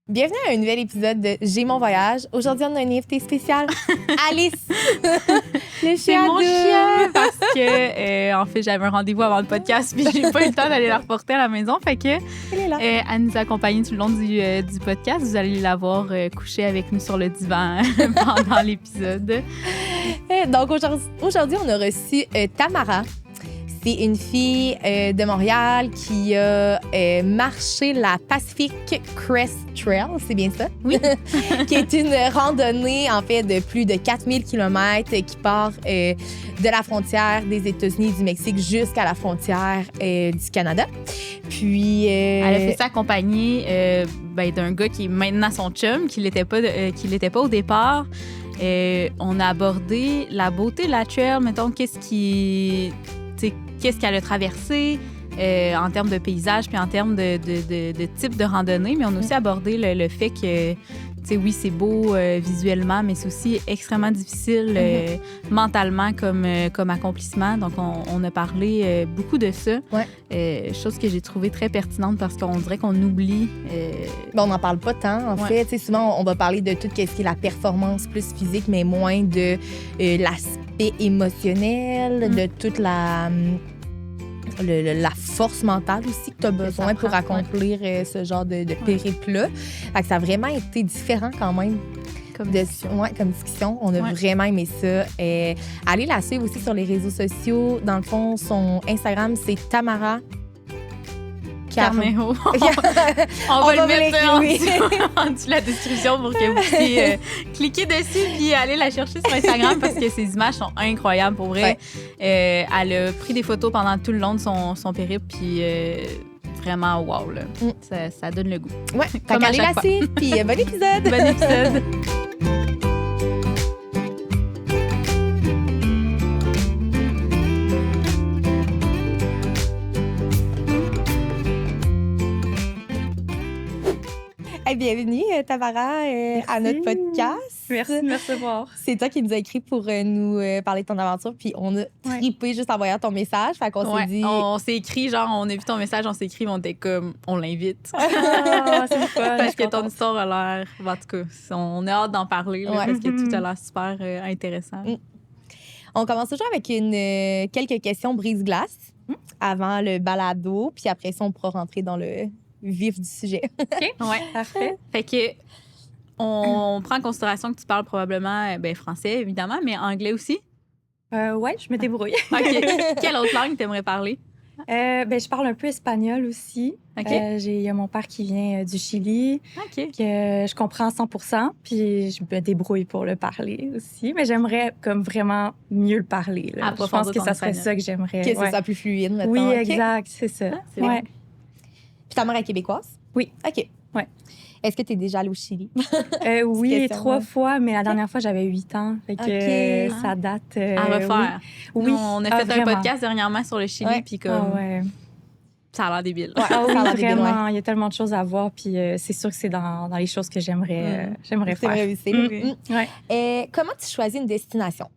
Bienvenue à un nouvel épisode de J'ai mon voyage. Aujourd'hui, on a un invité spécial, Alice. Le C'est chien mon de- chien parce que en fait j'avais un rendez-vous avant le podcast puis j'ai pas eu le temps d'aller la reporter à la maison, fait que Elle est là. elle nous accompagne tout le long du podcast. Vous allez la voir coucher avec nous sur le divan pendant l'épisode. Donc, aujourd'hui, on a reçu Tamara. C'est une fille de Montréal qui a marché la Pacific Crest Trail, c'est bien ça? Oui. Qui est une randonnée, en fait, de plus de 4000 km qui part de la frontière des États-Unis et du Mexique jusqu'à la frontière du Canada. Puis... Elle a fait ça accompagnée d'un gars qui est maintenant son chum, qui l'était pas au départ. On a abordé la beauté de la trail, mettons, qu'est-ce qu'elle a traversé en termes de paysage puis en termes de type de randonnée. Mais on a aussi abordé le fait que, oui, c'est beau visuellement, mais c'est aussi extrêmement difficile mentalement comme accomplissement. Donc, on a parlé beaucoup de ça. Ouais. Chose que j'ai trouvée très pertinente parce qu'on dirait qu'on oublie. On n'en parle pas tant, en fait. Tu sais, souvent, on va parler de tout ce qui est la performance plus physique, mais moins de l'aspect émotionnel, de toute la force mentale aussi que tu as besoin pour accomplir ce genre de périple-là. Fait que ça a vraiment été différent quand même. Comme discussion. Comme discussion. On a vraiment aimé ça. Allez la suivre aussi sur les réseaux sociaux. Dans le fond, son Instagram, c'est Tamara Carnejo. On va le mettre en dessous de la description pour que vous puissiez cliquer dessus et aller la chercher sur Instagram parce que ses images sont incroyables pour vrai. Ouais. Elle a pris des photos pendant tout le long de son périple puis vraiment wow là. Ça donne le goût. Ouais, comme allez la suivre puis bon épisode. Bon épisode. Hey, bienvenue, Tamara, à notre podcast. Merci de me recevoir. C'est toi qui nous as écrit pour nous parler de ton aventure, puis on a trippé juste en voyant ton message. Fait qu'on s'est dit... On s'est écrit, genre, on a vu ton message, on s'est écrit, on était comme, on l'invite. Ah, c'est fun. Parce que ton histoire a l'air... En tout cas, on a hâte d'en parler, là, parce que tout a l'air super intéressant. On commence toujours avec quelques questions brise-glace avant le balado, puis après ça, on pourra rentrer dans le vif du sujet. OK, ouais, parfait. Fait que on prend en considération que tu parles probablement français, évidemment, mais anglais aussi? Ouais, je me débrouille. OK. Quelle autre langue t'aimerais parler? Je parle un peu espagnol aussi. Okay. J'ai mon père qui vient du Chili, que je comprends 100%, puis je me débrouille pour le parler aussi. Mais j'aimerais comme vraiment mieux le parler. Là. Je pense que ça serait ça que j'aimerais. Que ce soit plus fluide, maintenant. Oui, exact, c'est ça. C'est bon. Puis ta mère est québécoise? Oui. OK. Ouais. Est-ce que tu es déjà allée au Chili? Oui, 3 fois, mais la dernière fois, j'avais 8 ans. Fait que ça date... à refaire. Oui. Nous, on a fait un podcast dernièrement sur le Chili, puis comme... Ça a l'air débile. Ouais, ça a l'air vraiment. Il y a tellement de choses à voir, puis c'est sûr que c'est dans les choses que j'aimerais faire. Réussir. Ouais. Comment tu choisis une destination?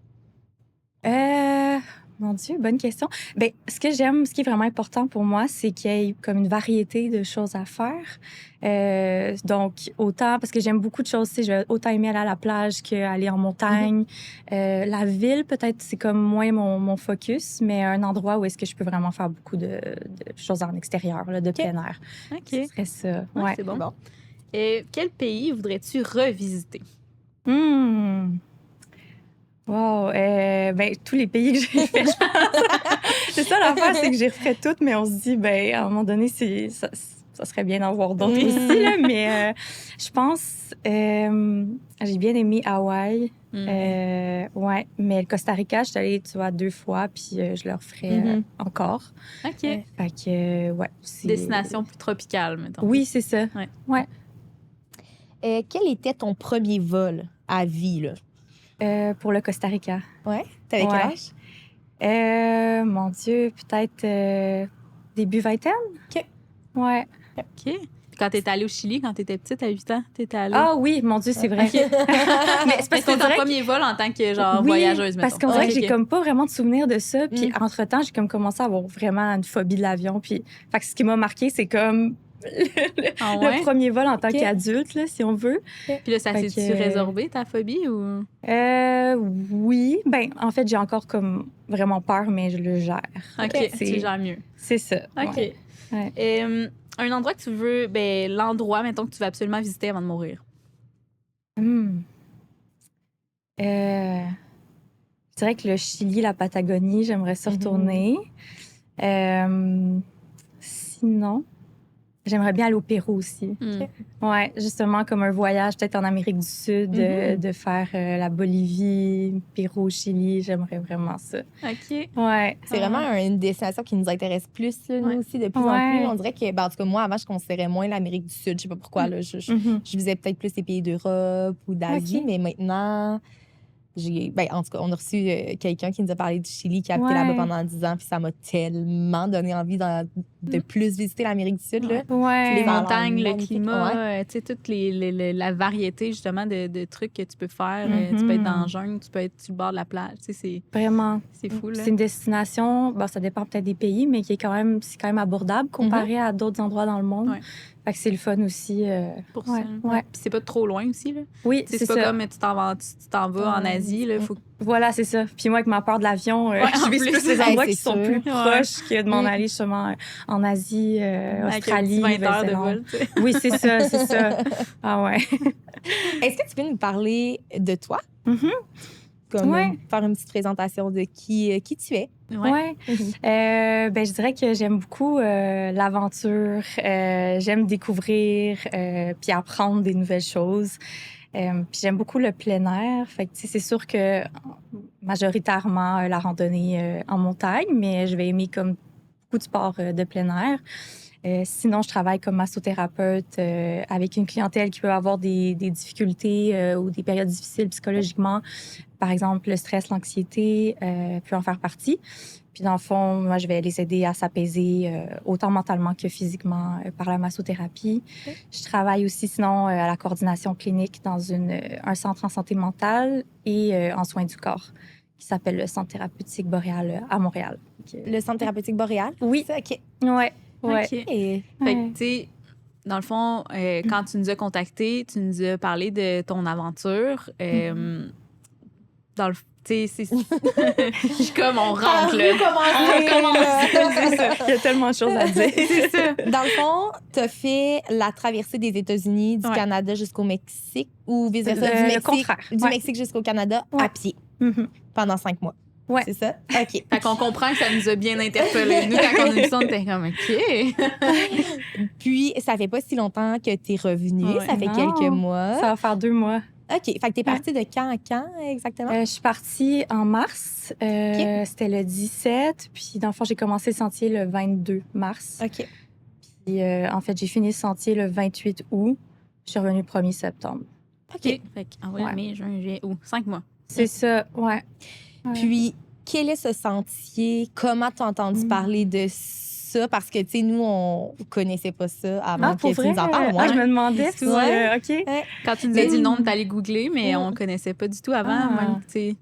Mon Dieu, bonne question. Bien, ce que j'aime, ce qui est vraiment important pour moi, c'est qu'il y ait comme une variété de choses à faire. Donc, autant, parce que j'aime beaucoup de choses, je vais autant aimer aller à la plage qu'aller en montagne. La ville, peut-être, c'est comme moins mon focus, mais un endroit où est-ce que je peux vraiment faire beaucoup de choses en extérieur, là, de plein air. OK. Ce serait ça. Ouais. C'est bon. Et quel pays voudrais-tu revisiter? Wow, tous les pays que j'ai fait, je pense. C'est ça l'affaire, c'est que j'ai refait toutes, mais on se dit, à un moment donné, ça serait bien d'en voir d'autres aussi, là. Mais je pense, j'ai bien aimé Hawaï. Ouais, mais le Costa Rica, je suis allée, 2 fois, puis je le referais encore. OK. Fait que, c'est... Destination plus tropicale, mettons. Oui, c'est ça. Ouais. Quel était ton premier vol à vie, là? Pour le Costa Rica. Ouais? T'avais quel âge? Mon Dieu, peut-être début vingtaine. OK. Ouais. OK. Puis quand t'étais allée au Chili, quand t'étais petite, à 8 ans, t'étais allée... Ah oui, mon Dieu, c'est vrai. Okay. Mais c'est parce que c'était ton premier vol en tant que, oui, voyageuse, mettons. parce qu'on dirait que j'ai comme pas vraiment de souvenirs de ça. Puis entre-temps, j'ai comme commencé à avoir vraiment une phobie de l'avion. Puis fait que ce qui m'a marqué, c'est comme Ah ouais? le premier vol en tant Ok. qu'adulte, là, si on veut. Puis là, ça Fait s'est-tu que- résorbé, ta phobie, ou... Oui. Ben, en fait, j'ai encore comme vraiment peur, mais je le gère. OK, tu C'est- gères mieux. C'est ça. OK. ouais. Ouais. Un endroit que tu veux... Ben, l'endroit, mettons, que tu veux absolument visiter avant de mourir. Hmm. Je dirais que le Chili, la Patagonie, j'aimerais ça retourner. Sinon, j'aimerais bien aller au Pérou aussi. Ouais, justement, comme un voyage peut-être en Amérique du Sud, de faire la Bolivie, Pérou, Chili. J'aimerais vraiment ça. OK. Ouais. C'est vraiment une destination qui nous intéresse plus, là, nous Ouais. aussi, de plus en Ouais. plus. On dirait que, ben, en tout cas, moi, avant, je considérais moins l'Amérique du Sud. Je sais pas pourquoi. Là, je visais peut-être plus les pays d'Europe ou d'Asie, Ok. mais maintenant, en tout cas, on a reçu quelqu'un qui nous a parlé du Chili, qui a habité là-bas pendant 10 ans, puis ça m'a tellement donné envie de plus visiter l'Amérique du Sud. Là. Ouais. Les Ça a l'air montagnes, le magnifique. climat, Ouais. tu sais, toute la variété, justement, de trucs que tu peux faire. Tu peux être dans la jungle, tu peux être sur le bord de la plage. Tu sais, Vraiment. c'est fou, là. C'est une destination, bon, ça dépend peut-être des pays, mais qui est quand même abordable comparé à d'autres endroits dans le monde. Ouais. Fait que c'est le fun aussi. Pour ouais, ça. ouais. Puis c'est pas trop loin aussi, là. Oui, Tu sais, c'est c'est pas ça. comme tu t'en vas en Asie, là. Faut... Voilà, c'est ça. Puis moi, avec ma peur de l'avion, Ouais, je en vise plus. plus les Hey, endroits c'est qui sont sûr. plus Ouais. proches que de m'en aller justement en Asie, Australie, Avec un petit 20 heures de Nouvelle-Zélande. vol, tu sais. Oui, c'est ça, c'est ça. Ah ouais. Est-ce que tu peux nous parler de toi? Mhm. Comme Ouais. faire une petite présentation de qui tu es. Ouais. Ben, je dirais que j'aime beaucoup l'aventure. J'aime découvrir puis apprendre des nouvelles choses. Puis j'aime beaucoup le plein air. Fait que, tu sais, c'est sûr que majoritairement la randonnée en montagne, mais je vais aimer comme beaucoup de sports de plein air. Sinon, je travaille comme massothérapeute avec une clientèle qui peut avoir des difficultés ou des périodes difficiles psychologiquement. Par exemple, le stress, l'anxiété peut en faire partie. Puis dans le fond, moi, je vais les aider à s'apaiser autant mentalement que physiquement par la massothérapie. Je travaille aussi sinon à la coordination clinique dans un centre en santé mentale et en soins du corps qui s'appelle le Centre thérapeutique boréal à Montréal. Le Centre thérapeutique boréal? Oui. Ça, OK. Ouais. Ouais. OK. Et Fait que, tu sais, dans le fond, quand tu nous as contactés, tu nous as parlé de ton aventure. Dans le... Tu sais, c'est... Je suis comme, on rentre, là. On commence. C'est ça. Il y a tellement de choses à dire. C'est ça. Dans le fond, tu as fait la traversée des États-Unis, du Ouais. Canada jusqu'au Mexique ou vice-versa, Le du Mexique, contraire. du Ouais. Mexique jusqu'au Canada Ouais. à pied Mhm. pendant 5 mois. Ouais. C'est ça? OK. Fait qu'on comprend que ça nous a bien interpellés. Nous, quand on a vu ça, on était comme, OK. Puis, ça fait pas si longtemps que tu es revenu. Ouais. Ça fait Non. quelques mois. Ça va faire 2 mois. OK. Fait que tu es partie de quand à quand exactement? Je suis partie en mars. C'était le 17. Puis, dans le fond, j'ai commencé le sentier le 22 mars. OK. Puis, en fait, j'ai fini le sentier le 28 août. Je suis revenue le 1er septembre. OK. Fait que, Ouais. mai, juin, juillet, août. 5 mois. C'est ça, ouais. Puis, quel est ce sentier? Comment tu as entendu parler de ça? Parce que, tu sais, nous, on connaissait pas ça avant que pour tu vrai? nous en parles. Ah, je Ouais. me demandais. C'est puis, tout. OK. Quand tu nous as dit le nom, t'allais googler, mais on connaissait pas du tout avant. Ah. Même, tu sais,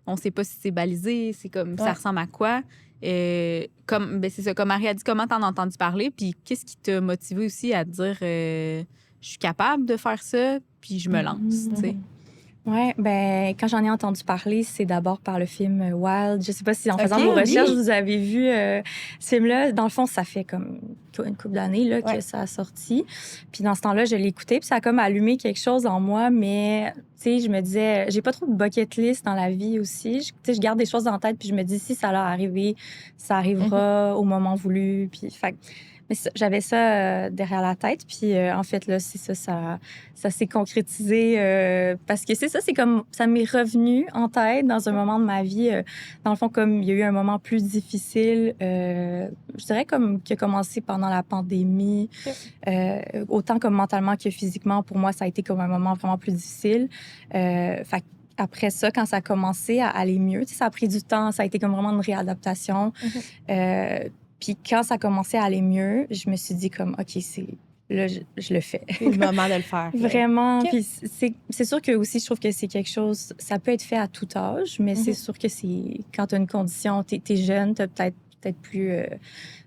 on sait pas si c'est balisé, c'est comme, ça Ouais. ressemble à quoi. Ben c'est ça, comme Marie a dit, comment t'en as entendu parler, puis qu'est-ce qui t'a motivé aussi à te dire, je suis capable de faire ça, puis je me lance, tu sais. Ouais, ben quand j'en ai entendu parler, c'est d'abord par le film Wild. Je sais pas si en faisant Ok, vos recherches, oui. vous avez vu ce film-là. Dans le fond, ça fait comme une couple d'années là, que ça a sorti. Puis dans ce temps-là, je l'ai écouté, puis ça a comme allumé quelque chose en moi. Mais tu sais, je me disais, j'ai pas trop de bucket list dans la vie aussi. Tu sais, je garde des choses en tête, puis je me dis si ça leur arrivé, ça arrivera au moment voulu. Puis fait mais j'avais ça derrière la tête. Puis en fait, là, c'est ça s'est concrétisé parce que c'est ça, c'est comme ça m'est revenu en tête dans un moment de ma vie. Dans le fond, comme il y a eu un moment plus difficile, je dirais comme qui a commencé pendant la pandémie, autant comme mentalement que physiquement. Pour moi, ça a été comme un moment vraiment plus difficile. Fait après ça, quand ça a commencé à aller mieux, tu sais, ça a pris du temps, ça a été comme vraiment une réadaptation. Puis quand ça a commencé à aller mieux, je me suis dit comme, OK, là, je le fais. C'est le moment de le faire. Vraiment. OK. Puis c'est sûr que aussi, je trouve que c'est quelque chose, ça peut être fait à tout âge, mais c'est sûr que quand tu as une condition, tu es jeune, tu as peut-être plus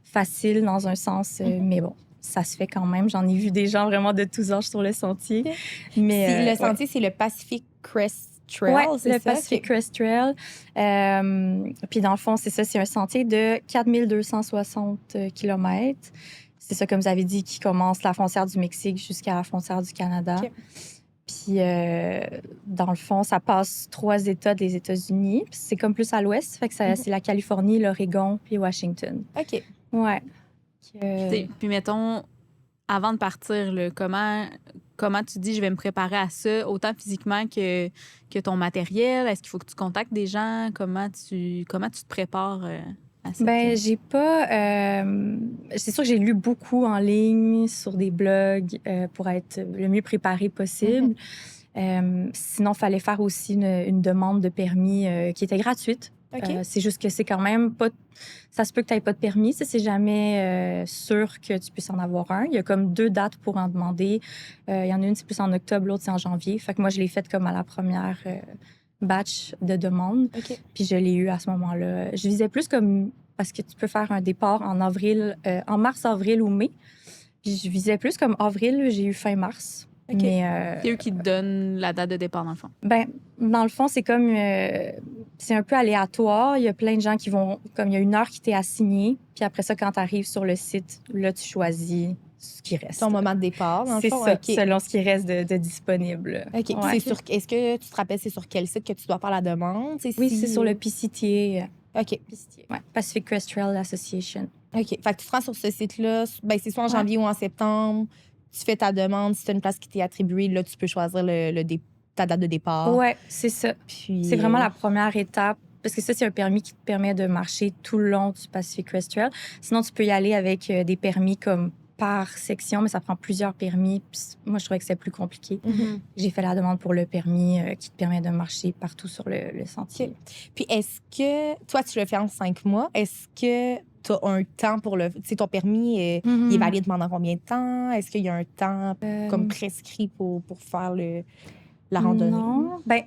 facile dans un sens, mais bon. ça se fait quand même. J'en ai vu des gens vraiment de tous âges sur le sentier. Mais, le sentier, c'est le Pacific Crest Trail, ouais, c'est le ça? Pacific Crest Trail. Puis dans le fond, c'est ça, c'est un sentier de 4260 km. C'est ça, comme vous avez dit, qui commence la frontière du Mexique jusqu'à la frontière du Canada. OK. Puis, dans le fond, ça passe 3 États des États-Unis. Puis c'est comme plus à l'ouest, fait que c'est la Californie, l'Oregon, puis Washington. OK. Ouais. Puis mettons, avant de partir, là, comment tu dis je vais me préparer à ça, autant physiquement que ton matériel? Est-ce qu'il faut que tu contactes des gens? Comment tu te prépares à ça? Ben, j'ai pas. C'est sûr que j'ai lu beaucoup en ligne sur des blogs pour être le mieux préparé possible. Sinon, il fallait faire aussi une demande de permis qui était gratuite. OK. C'est juste que c'est quand même pas. Ça se peut que tu n'aies pas de permis. Ça, c'est jamais sûr que tu puisses en avoir un. Il y a comme 2 dates pour en demander. Il y en a une, c'est plus en octobre, l'autre, c'est en janvier. Fait que moi, je l'ai faite comme à la première batch de demande. OK. Puis je l'ai eu à ce moment-là. Je visais plus comme. Parce que tu peux faire un départ en mars, avril ou mai. Puis je visais plus comme avril, j'ai eu fin mars. OK. Mais, C'est eux qui te donnent la date de départ, dans le fond. ben, dans le fond, c'est comme. C'est un peu aléatoire. Il y a plein de gens qui vont. Comme il y a une heure qui t'est assignée. Puis après ça, quand tu arrives sur le site, là, tu choisis ce qui reste. Ton moment de départ, dans le C'est fond. ça, OK. selon ce qui reste de disponible. OK. Puis Ouais. est-ce que tu te rappelles, c'est sur quel site que tu dois faire la demande? Oui, c'est sur le PCTA. OK. Ouais, Pacific Crest Trail Association. OK. Fait que tu te rends sur ce site-là. Ben, c'est soit en Ouais. janvier ou en septembre. Tu fais ta demande. Si tu as une place qui t'est attribuée, là, tu peux choisir ta date de départ. Ouais, c'est ça. Puis, C'est vraiment la première étape. Parce que ça, c'est un permis qui te permet de marcher tout le long du Pacific Crest Trail. Sinon, tu peux y aller avec des permis comme par section, mais ça prend plusieurs permis. Puis moi, je trouvais que c'était plus compliqué. Mhm. J'ai fait la demande pour le permis qui te permet de marcher partout sur le sentier. Puis est-ce que... Toi, tu le fais en 5 mois. Est-ce que tu as un temps pour le... Tu sais, ton permis, il est valide pendant combien de temps? Est-ce qu'il y a un temps comme prescrit pour faire la randonnée? Non. Ben,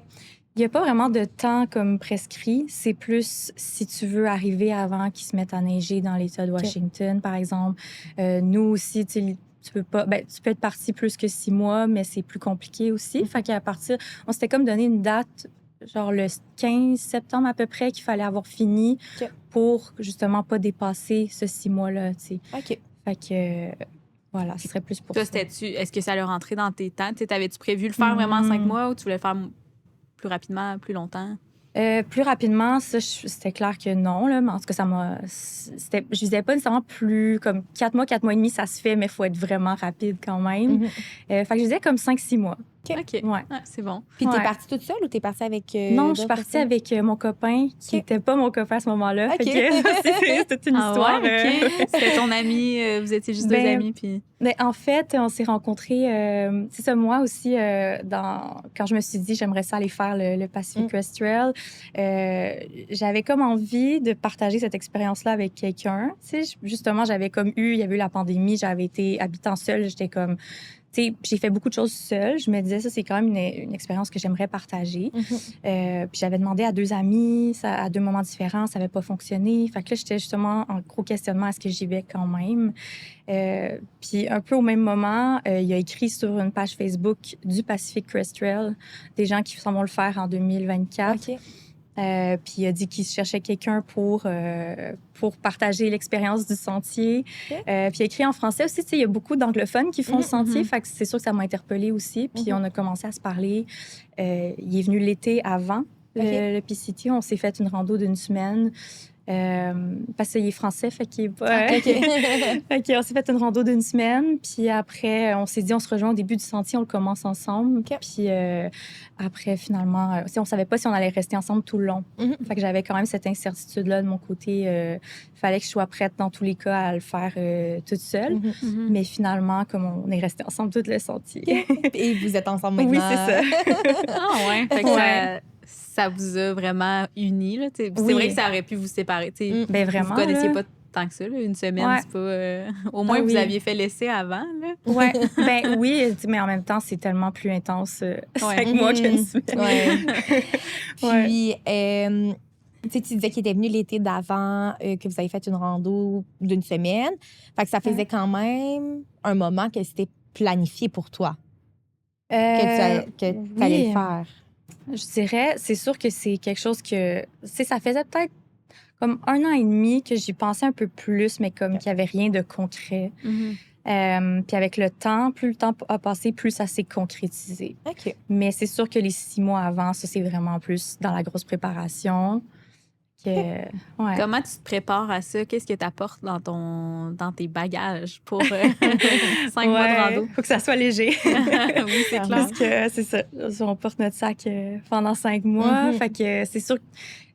il n'y a pas vraiment de temps comme prescrit. C'est plus si tu veux arriver avant qu'il se mette à neiger dans l'État de Washington, par exemple. Nous aussi, tu peux pas. Ben, tu peux être parti plus que 6 mois, mais c'est plus compliqué aussi. Fait qu'à partir. On s'était comme donné une date, genre le 15 septembre à peu près, qu'il fallait avoir fini pour justement pas dépasser ce 6 mois-là, tu sais. OK. Fait que. Voilà, ce serait plus pour Toi, ça. est-ce que ça l'a rentré dans tes temps? T'avais-tu prévu le faire vraiment en 5 mois ou tu voulais le faire plus rapidement, plus longtemps? Plus rapidement, ça, c'était clair que non, là, mais en tout cas, je visais pas nécessairement plus comme 4 mois et demi, ça se fait, mais il faut être vraiment rapide quand même. Fait que je disais comme 5-6 mois. OK. Ouais. Ah, c'est bon. Puis t'es Ouais. partie toute seule ou t'es partie avec... Non, je suis partie avec mon copain, qui n'était pas mon copain à ce moment-là. OK. Fait que c'était une histoire. Ouais, OK. C'était ton ami, vous étiez juste 2 amis, puis... Mais en fait, on s'est rencontrés. C'est ça, moi aussi, quand je me suis dit j'aimerais ça aller faire le Pacific Crest Trail, j'avais comme envie de partager cette expérience-là avec quelqu'un. Tu sais, justement, il y avait eu la pandémie, j'avais été habitant seule, j'étais comme. Tu sais, j'ai fait beaucoup de choses seule. Je me disais, ça, c'est quand même une expérience que j'aimerais partager. Puis j'avais demandé à 2 amis, à 2 moments différents, ça n'avait pas fonctionné. Fait que là, j'étais justement en gros questionnement, est-ce que j'y vais quand même? Puis un peu au même moment, il y a écrit sur une page Facebook du Pacific Crest Trail des gens qui s'en vont le faire en 2024. OK. Puis il a dit qu'il cherchait quelqu'un pour partager l'expérience du sentier. OK. Puis il a écrit en français aussi. Tu sais, il y a beaucoup d'anglophones qui font le sentier. Fait que c'est sûr que ça m'a interpellée aussi. Puis on a commencé à se parler. Il est venu l'été avant le PCT. On s'est fait une rando d'1 semaine. Parce qu'il est français, fait qu'il est pas... OK. Fait qu'on s'est fait une rando d'1 semaine, puis après, on s'est dit, on se rejoint au début du sentier, on le commence ensemble. OK. Puis après, finalement, on savait pas si on allait rester ensemble tout le long. Fait que j'avais quand même cette incertitude-là de mon côté. Il fallait que je sois prête dans tous les cas à le faire toute seule. Mais finalement, comme on est restés ensemble tout le sentier. Et vous êtes ensemble maintenant. Oui, c'est ça. Ah ouais. Fait que ça vous a vraiment unis, là. C'est vrai que ça aurait pu vous séparer. Ben vraiment. Vous connaissiez là. pas tant que ça, là. 1 semaine, Ouais. c'est pas... Au moins, Ah vous oui. aviez fait l'essai avant, là. Ouais, ben oui, mais en même temps, c'est tellement plus intense 5 mois qu'une semaine. Ouais. Puis, Tu sais, tu disais qu'il était venu l'été d'avant, que vous avez fait une rando d'une semaine. Fait que ça faisait quand même un moment que c'était planifié pour toi, que tu allais le faire. Je dirais, c'est sûr que c'est quelque chose que... ça faisait peut-être comme 1 an et demi que j'y pensais un peu plus, mais comme qu'il n'y avait rien de concret. Puis avec le temps, plus le temps a passé, plus ça s'est concrétisé. OK. Mais c'est sûr que les 6 mois avant, ça, c'est vraiment plus dans la grosse préparation. Ouais. Comment tu te prépares à ça? Qu'est-ce que tu apportes dans tes bagages pour 5 mois de rando? Faut que ça soit léger. Oui, c'est clair. Parce que c'est ça, on porte notre sac pendant 5 mois. Fait que c'est sûr que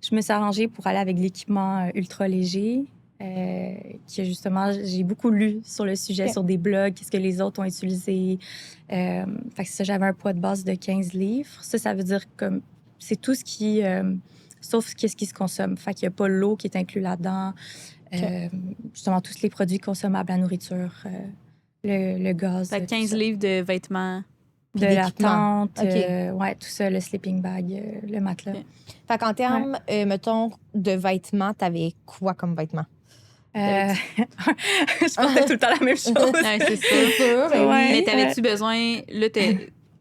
je me suis arrangée pour aller avec de l'équipement ultra léger. Que justement, j'ai beaucoup lu sur le sujet, sur des blogs, qu'est-ce que les autres ont utilisé. Fait que ça, j'avais un poids de base de 15 livres. Ça veut dire que c'est tout ce qui... sauf qu'est-ce qui se consomme. Fait qu'il n'y a pas l'eau qui est inclus là-dedans. Justement, tous les produits consommables, la nourriture, le gaz. Fait 15 livres de vêtements. De la tente, ouais, tout ça, le sleeping bag, le matelas. Okay. Fait qu'en termes, mettons, de vêtements, t'avais quoi comme vêtements? Je portais tout le temps la même chose. Ouais, c'est sûr. Ouais. Mais t'avais-tu besoin... Là,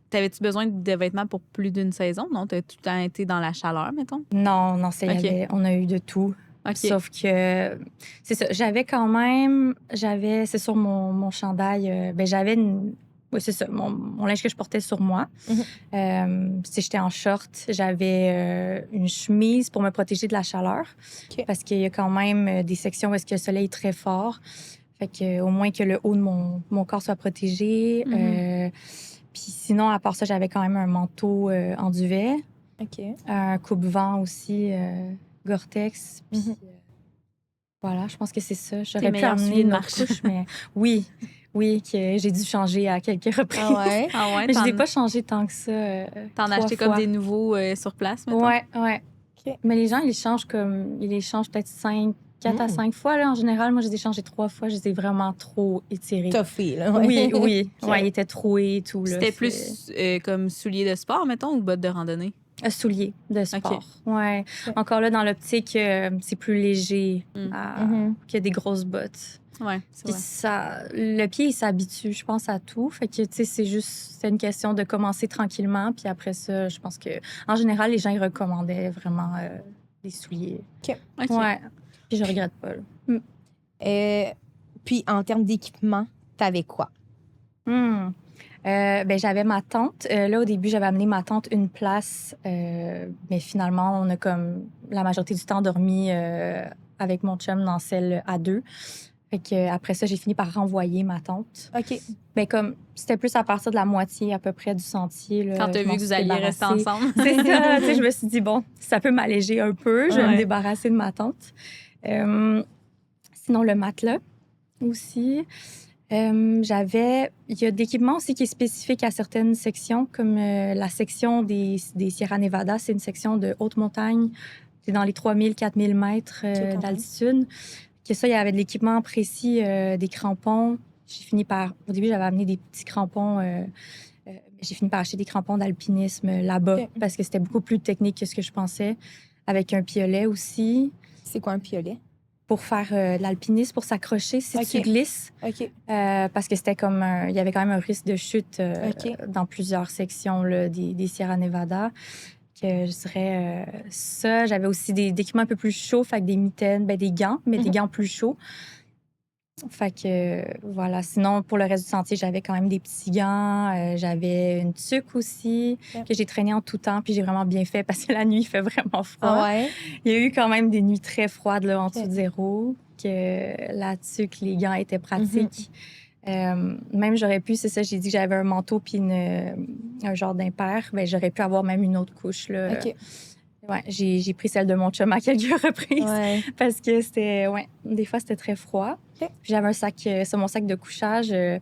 t'avais-tu besoin de vêtements pour plus d'une saison? Non? T'as tout le temps été dans la chaleur, mettons? Non, on a eu de tout. Sauf que, c'est ça, j'avais quand même... c'est sur mon chandail, j'avais une... Oui, c'est ça, mon linge que je portais sur moi. Si j'étais en short, j'avais une chemise pour me protéger de la chaleur. Parce qu'il y a quand même des sections où est-ce que le soleil est très fort. Fait que, au moins que le haut de mon corps soit protégé. Puis sinon, à part ça, j'avais quand même un manteau en duvet. Un coupe-vent aussi, Gore-Tex. Puis voilà, je pense que c'est ça. J'aurais pu amener une autre couche, mais oui, que j'ai dû changer à quelques reprises. Ah ouais? Mais je n'ai pas changé tant que ça. T'en as acheté comme des nouveaux sur place, mettons? Ouais. Mais les gens, ils les changent peut-être 4 à 5 fois. Là. En général, moi, je les ai changés 3 fois. Je les ai vraiment trop étirés. Toffé, là. Oui. Ouais, ils étaient troués et tout. C'était plus comme souliers de sport, mettons, ou bottes de randonnée? Souliers de sport. Ouais. Encore là, dans l'optique, c'est plus léger que des grosses bottes. Ouais, c'est vrai. Le pied, il s'habitue, je pense, à tout. Fait que, tu sais, c'est une question de commencer tranquillement. Puis après ça, je pense que, en général, les gens, ils recommandaient vraiment des souliers. OK. Ouais. Puis je regrette pas. Puis, en termes d'équipement, t'avais quoi? J'avais ma tente. Là, au début, j'avais amené ma tente une place. Mais finalement, on a comme la majorité du temps dormi avec mon chum dans celle à 2. Fait que après ça, j'ai fini par renvoyer ma tente. OK. Comme c'était plus à partir de la moitié à peu près du sentier. Là, quand tu as vu que vous alliez rester ensemble. C'est ça. Je me suis dit, bon, ça peut m'alléger un peu. Je vais me débarrasser de ma tente. Sinon, le matelas aussi. Il y a d'équipements aussi qui est spécifique à certaines sections, comme la section des Sierra Nevada. C'est une section de haute montagne. C'est dans les 3000, 4000 mètres d'altitude. Que ça, il y avait de l'équipement précis, des crampons. Au début, j'avais amené des petits crampons. J'ai fini par acheter des crampons d'alpinisme là-bas parce que c'était beaucoup plus technique que ce que je pensais. Avec un piolet aussi. C'est quoi un piolet? Pour faire de l'alpinisme, pour s'accrocher si tu glisses. Parce que c'était comme il y avait quand même un risque de chute dans plusieurs sections là, des Sierra Nevada. Que je dirais ça. J'avais aussi des équipements un peu plus chauds, fait que des mitaines, des gants, mais des gants plus chauds. Fait que voilà. Sinon, pour le reste du sentier, j'avais quand même des petits gants. J'avais une tuque aussi que j'ai traînée en tout temps. Puis j'ai vraiment bien fait parce que la nuit, il fait vraiment froid. Il y a eu quand même des nuits très froides là, en dessous de 0. Que la tuque, les gants étaient pratiques. Même j'aurais pu, c'est ça, j'ai dit que j'avais un manteau puis un genre d'impair. J'aurais pu avoir même une autre couche. Là. J'ai pris celle de mon chum à quelques reprises parce que c'était, des fois, c'était très froid. Puis j'avais un sac, sur mon sac de couchage, il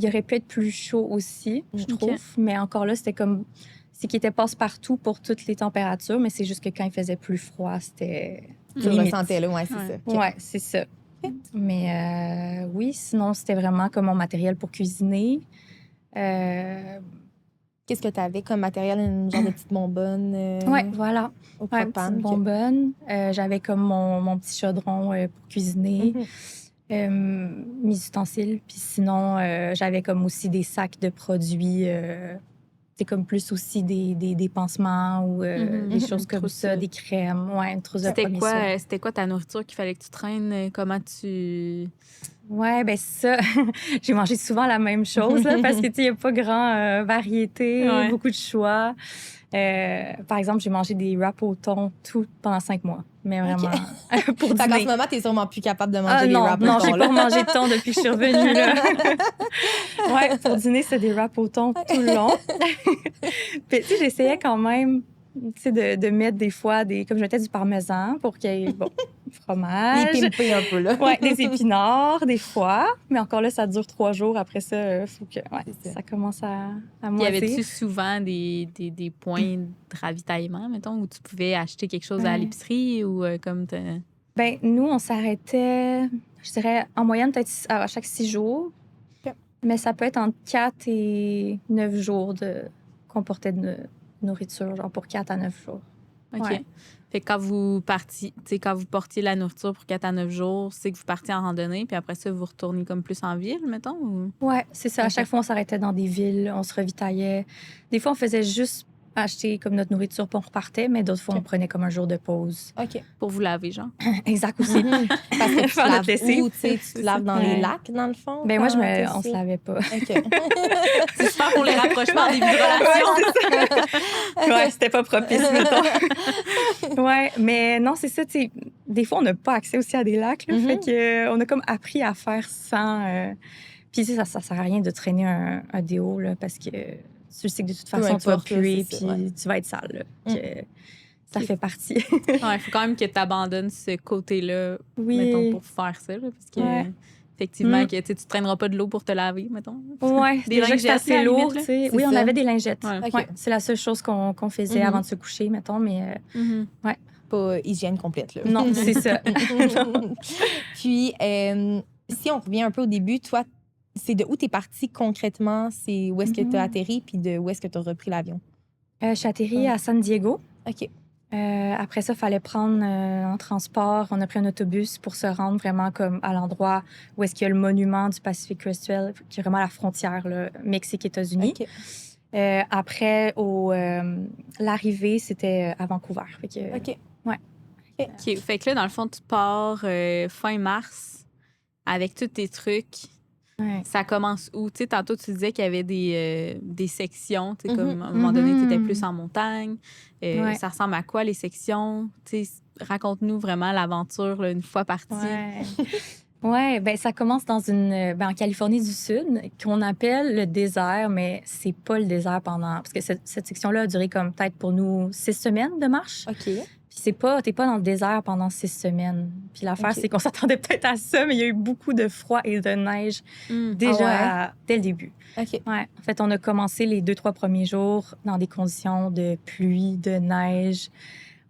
aurait pu être plus chaud aussi, je trouve. Mais encore là, c'était comme, c'est qu'il était passe-partout pour toutes les températures, mais c'est juste que quand il faisait plus froid, c'était tu le ressentais là, c'est ça. Ouais, c'est ça. Mais oui, sinon, c'était vraiment comme mon matériel pour cuisiner. Qu'est-ce que tu avais comme matériel? Une genre de petite bonbonne? Oui, voilà. Au Ouais, propane? petite bonbonne. J'avais comme mon petit chaudron pour cuisiner. Mes ustensiles. Puis sinon, j'avais comme aussi des sacs de produits. C'est comme plus aussi des pansements ou des choses comme ça, des crèmes. Ouais, une trousse de premiers soins. C'était quoi ta nourriture qu'il fallait que tu traînes? Comment tu... Ouais, ben ça, j'ai mangé souvent la même chose là, parce que tu sais, il n'y a pas grand variété, beaucoup de choix. Par exemple, j'ai mangé des wraps au thon tout pendant 5 mois, mais vraiment pour Fait qu'en dîner. ce moment, t'es sûrement plus capable de manger des wraps au Non, thon, j'ai là. pas mangé de thon depuis que je suis revenue là. Ouais, pour dîner, c'est des wraps au thon tout le long. Puis tu sais, j'essayais quand même. Tu sais, de mettre des fois comme je mettais du parmesan pour qu'il y ait, bon, du fromage. Les pimper un peu, là. Ouais, des épinards, des fois. Mais encore là, ça dure 3 jours. Après ça, faut que ça commence à Y moisir. avait-tu souvent des points de ravitaillement, mettons, où tu pouvais acheter quelque chose à l'épicerie ou comme... Ben nous, on s'arrêtait, je dirais, en moyenne, peut-être à chaque 6 jours. Okay. Mais ça peut être entre 4 et 9 jours qu'on portait de nourriture, genre pour 4 à 9 jours. OK. Ouais. Fait que quand vous portiez la nourriture pour 4 à 9 jours, c'est que vous partiez en randonnée, puis après ça, vous retourniez comme plus en ville, mettons? Ou... Ouais, c'est ça. À OK. chaque fois, on s'arrêtait dans des villes, on se revitaillait. Des fois, on faisait juste acheter comme notre nourriture, puis on repartait, mais d'autres fois, on prenait comme un jour de pause. OK. Pour vous laver, genre? Exact aussi. Parce que tu te Faire notre laves lessive. où? Tu sais, tu te laves dans les lacs, dans le fond? Ben moi, quand t'es on se ici? lavait pas. OK. C'est super pour les rapprochements, des relations. Ouais, c'était pas propice, mettons. Ouais, mais non, c'est ça, tu sais. Des fois, on n'a pas accès aussi à des lacs, là. Fait que, on a comme appris à faire sans. Puis, tu sais, ça sert à rien de traîner un déo, là, parce que tu sais que de toute façon, tu vas puer, puis tu vas être sale, là. Que ça fait partie. Ouais, il faut quand même que tu abandonnes ce côté-là, mettons, pour faire ça, là, parce que. Effectivement, que tu ne traîneras pas de l'eau pour te laver, mettons. Oui, des lingettes, c'était assez lourd. limite, tu sais. Oui, on avait des lingettes. Ouais. OK. Ouais, c'est la seule chose qu'on faisait avant de se coucher, mettons, mais ouais. Pas hygiène complète, là. Non, c'est ça. Puis, si on revient un peu au début, toi, c'est de où tu es parti concrètement? C'est où est-ce que tu as atterri, puis de où est-ce que tu as repris l'avion? Je suis atterrie à San Diego. OK. Après ça, il fallait prendre un transport. On a pris un autobus pour se rendre vraiment comme à l'endroit où est-ce qu'il y a le monument du Pacific Crest Trail, qui est vraiment à la frontière, là, Mexique-États-Unis. OK. Après, l'arrivée, c'était à Vancouver. Fait que, OK. Ouais. OK. Fait que là, dans le fond, tu pars fin mars avec tous tes trucs. Ouais. Ça commence où? Tu sais, tantôt, tu disais qu'il y avait des sections. Tu sais, comme à un moment donné, tu étais plus en montagne. Ça ressemble à quoi, les sections? Tu sais, raconte-nous vraiment l'aventure, là, une fois partie. Ouais, ben ça commence en Californie du Sud, qu'on appelle le désert, mais c'est pas le désert parce que cette section-là a duré comme peut-être pour nous 6 semaines de marche. OK. Puis t'es pas dans le désert pendant 6 semaines. Puis l'affaire, c'est qu'on s'attendait peut-être à ça, mais il y a eu beaucoup de froid et de neige déjà dès le début. OK. Ouais. En fait, on a commencé les 2-3 premiers jours dans des conditions de pluie, de neige.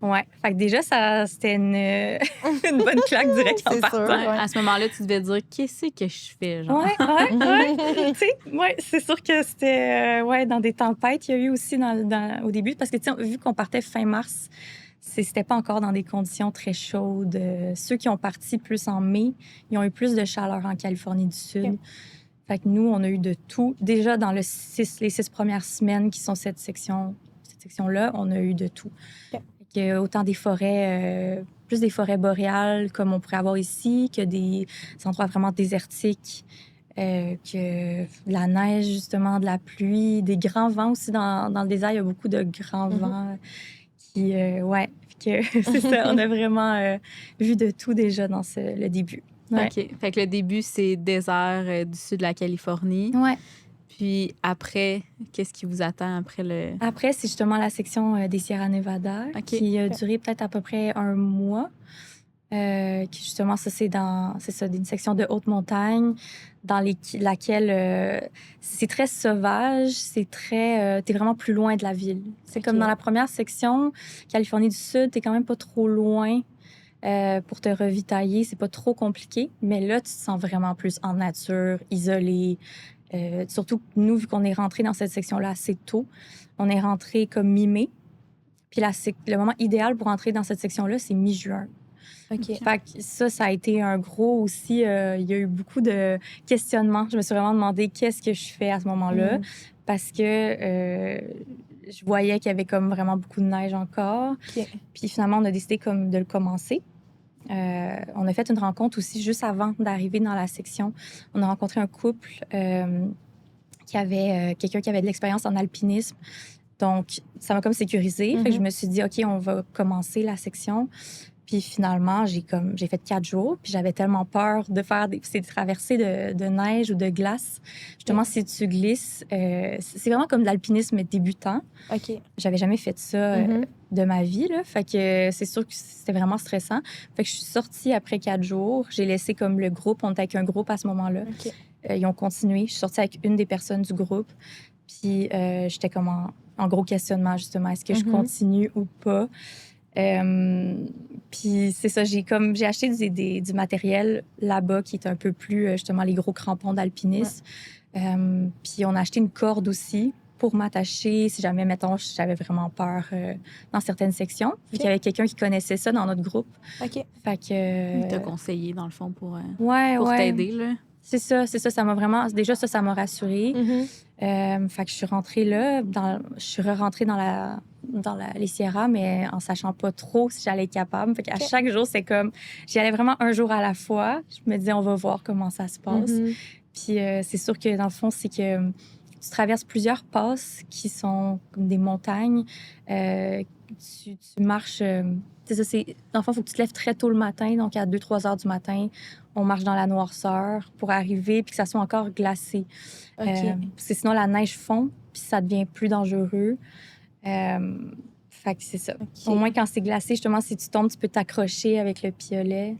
Ouais. Fait que déjà, c'était une bonne claque direct en C'est partant. sûr, ouais. À ce moment-là, tu devais dire, qu'est-ce que je fais, genre? Ouais. Tu sais, c'est sûr que c'était dans des tempêtes. Il y a eu aussi au début, parce que vu qu'on partait fin mars, c'était pas encore dans des conditions très chaudes. Ceux qui ont parti plus en mai, ils ont eu plus de chaleur en Californie du Sud. Okay. Fait que nous, on a eu de tout. Déjà, dans les 6 premières semaines qui sont cette section-là, on a eu de tout. Okay. Fait que, autant des forêts, plus des forêts boréales comme on pourrait avoir ici, que des endroits vraiment désertiques, que de la neige, justement, de la pluie, des grands vents aussi. Dans le désert, il y a beaucoup de grands vents qui, c'est ça, on a vraiment vu de tout déjà dans le début. Ouais. OK. Fait que le début, c'est désert du sud de la Californie. Ouais. Puis après, qu'est-ce qui vous attend après le... Après, c'est justement la section des Sierra Nevada qui a duré peut-être à peu près 1 mois. Qui justement, c'est une section de haute montagne dans laquelle c'est très sauvage, t'es vraiment plus loin de la ville. C'est comme dans la première section, Californie du Sud, t'es quand même pas trop loin pour te revitailler, c'est pas trop compliqué, mais là, tu te sens vraiment plus en nature, isolé. Surtout nous, vu qu'on est rentré dans cette section-là assez tôt, on est rentré comme mi-mai. Puis le moment idéal pour entrer dans cette section-là, c'est mi-juin. OK. Fait que ça a été un gros aussi. Il y a eu beaucoup de questionnements. Je me suis vraiment demandé qu'est-ce que je fais à ce moment-là. Parce que je voyais qu'il y avait comme vraiment beaucoup de neige encore. OK. Puis finalement, on a décidé comme de le commencer. On a fait une rencontre aussi juste avant d'arriver dans la section. On a rencontré un couple qui avait quelqu'un qui avait de l'expérience en alpinisme. Donc, ça m'a comme sécurisée. Fait que je me suis dit, OK, on va commencer la section. Puis finalement, j'ai fait 4 jours. Puis j'avais tellement peur de faire des traversées de neige ou de glace. Justement, si tu glisses, c'est vraiment comme de l'alpinisme débutant. OK. J'avais jamais fait ça de ma vie, là. Fait que c'est sûr que c'était vraiment stressant. Fait que je suis sortie après 4 jours. J'ai laissé comme le groupe. On était avec un groupe à ce moment-là. OK. Ils ont continué. Je suis sortie avec une des personnes du groupe. Puis j'étais comme en gros questionnement, justement. Est-ce que je continue ou pas? Puis c'est ça, j'ai acheté du matériel là-bas qui est un peu plus, justement, les gros crampons d'alpinisme. Puis on a acheté une corde aussi pour m'attacher si jamais, mettons, j'avais vraiment peur dans certaines sections. Puis qu'il y avait quelqu'un qui connaissait ça dans notre groupe. OK. Fait que... Il t'a conseillé, dans le fond, pour t'aider, là. C'est ça, ça m'a vraiment... Déjà, ça m'a rassurée. Fait que je suis rentrée là, je suis re-rentrée dans les Sierras, mais en sachant pas trop si j'allais être capable. Fait qu'à chaque jour, c'est comme... J'y allais vraiment un jour à la fois. Je me disais, on va voir comment ça se passe. Puis c'est sûr que, dans le fond, c'est que tu traverses plusieurs passes qui sont comme des montagnes. Tu marches... c'est ça, dans le fond, il faut que tu te lèves très tôt le matin. Donc, à 2-3 heures du matin, on marche dans la noirceur pour arriver puis que ça soit encore glacé. OK. Parce que sinon, la neige fond puis ça devient plus dangereux. Fait que c'est ça. OK. Au moins, quand c'est glacé, justement, si tu tombes, tu peux t'accrocher avec le piolet.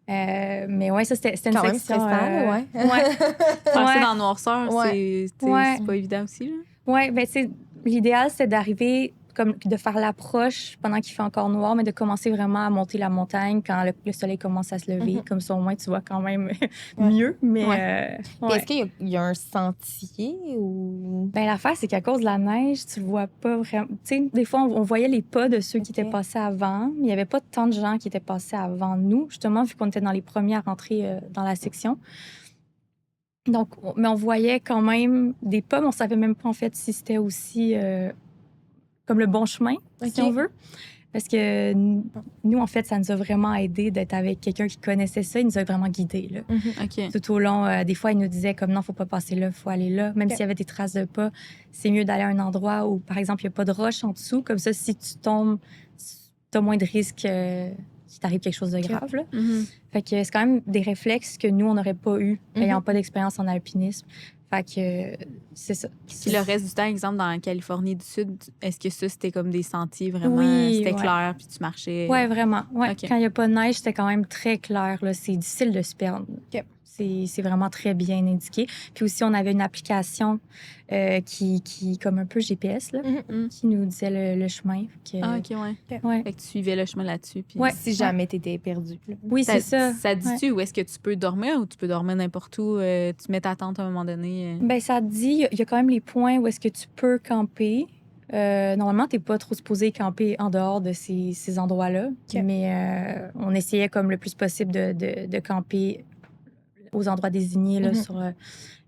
Mais ouais, ça, c'était une Quand même section... stressant, ouais. Passer dans la noirceur, Ouais. c'est pas évident aussi, là? Oui, bien, tu sais, l'idéal, c'est d'arriver, comme de faire l'approche pendant qu'il fait encore noir, mais de commencer vraiment à monter la montagne quand le soleil commence à se lever. Comme ça, au moins, tu vois quand même mieux. Mais Puis est-ce qu'il y a un sentier ou... ben, l'affaire, c'est qu'à cause de la neige, tu le vois pas vraiment. Tu sais, des fois, on voyait les pas de ceux qui étaient passés avant. Il n'y avait pas tant de gens qui étaient passés avant nous, justement, vu qu'on était dans les premiers à rentrer dans la section. Donc, mais on voyait quand même des pas, mais on savait même pas, en fait, si c'était aussi comme le bon chemin, si on veut. Parce que nous, en fait, ça nous a vraiment aidé d'être avec quelqu'un qui connaissait ça. Il nous a vraiment guidés, là. OK. Tout au long, des fois, il nous disait comme non, faut pas passer là, faut aller là. Même s'il y avait des traces de pas, c'est mieux d'aller à un endroit où, par exemple, il n'y a pas de roche en dessous. Comme ça, si tu tombes, tu as moins de risques qu'il t'arrive quelque chose de grave, là. Fait que c'est quand même des réflexes que nous, on n'aurait pas eu, n'ayant pas d'expérience en alpinisme. Fait que c'est ça. Puis le reste du temps, exemple, dans la Californie du Sud, est-ce que ça, c'était comme des sentiers vraiment... Oui, c'était ouais. clair, puis tu marchais... Oui, vraiment. Ouais. OK. Quand il n'y a pas de neige, c'était quand même très clair, là. C'est difficile de se perdre. OK. C'est vraiment très bien indiqué. Puis aussi, on avait une application qui comme un peu GPS, là, qui nous disait le chemin. Ah, OK, ouais. Ouais. Fait que tu suivais le chemin là-dessus. Puis... Ouais. Si jamais t'étais perdu. Là. Oui, c'est ça. Ça dit-tu où est-ce que tu peux dormir ou tu peux dormir n'importe où? Tu mets ta tente à un moment donné? Ben, ça dit, il y a quand même les points où est-ce que tu peux camper. Normalement, t'es pas trop supposé camper en dehors de ces endroits-là. OK. Mais on essayait comme le plus possible de camper aux endroits désignés là, sur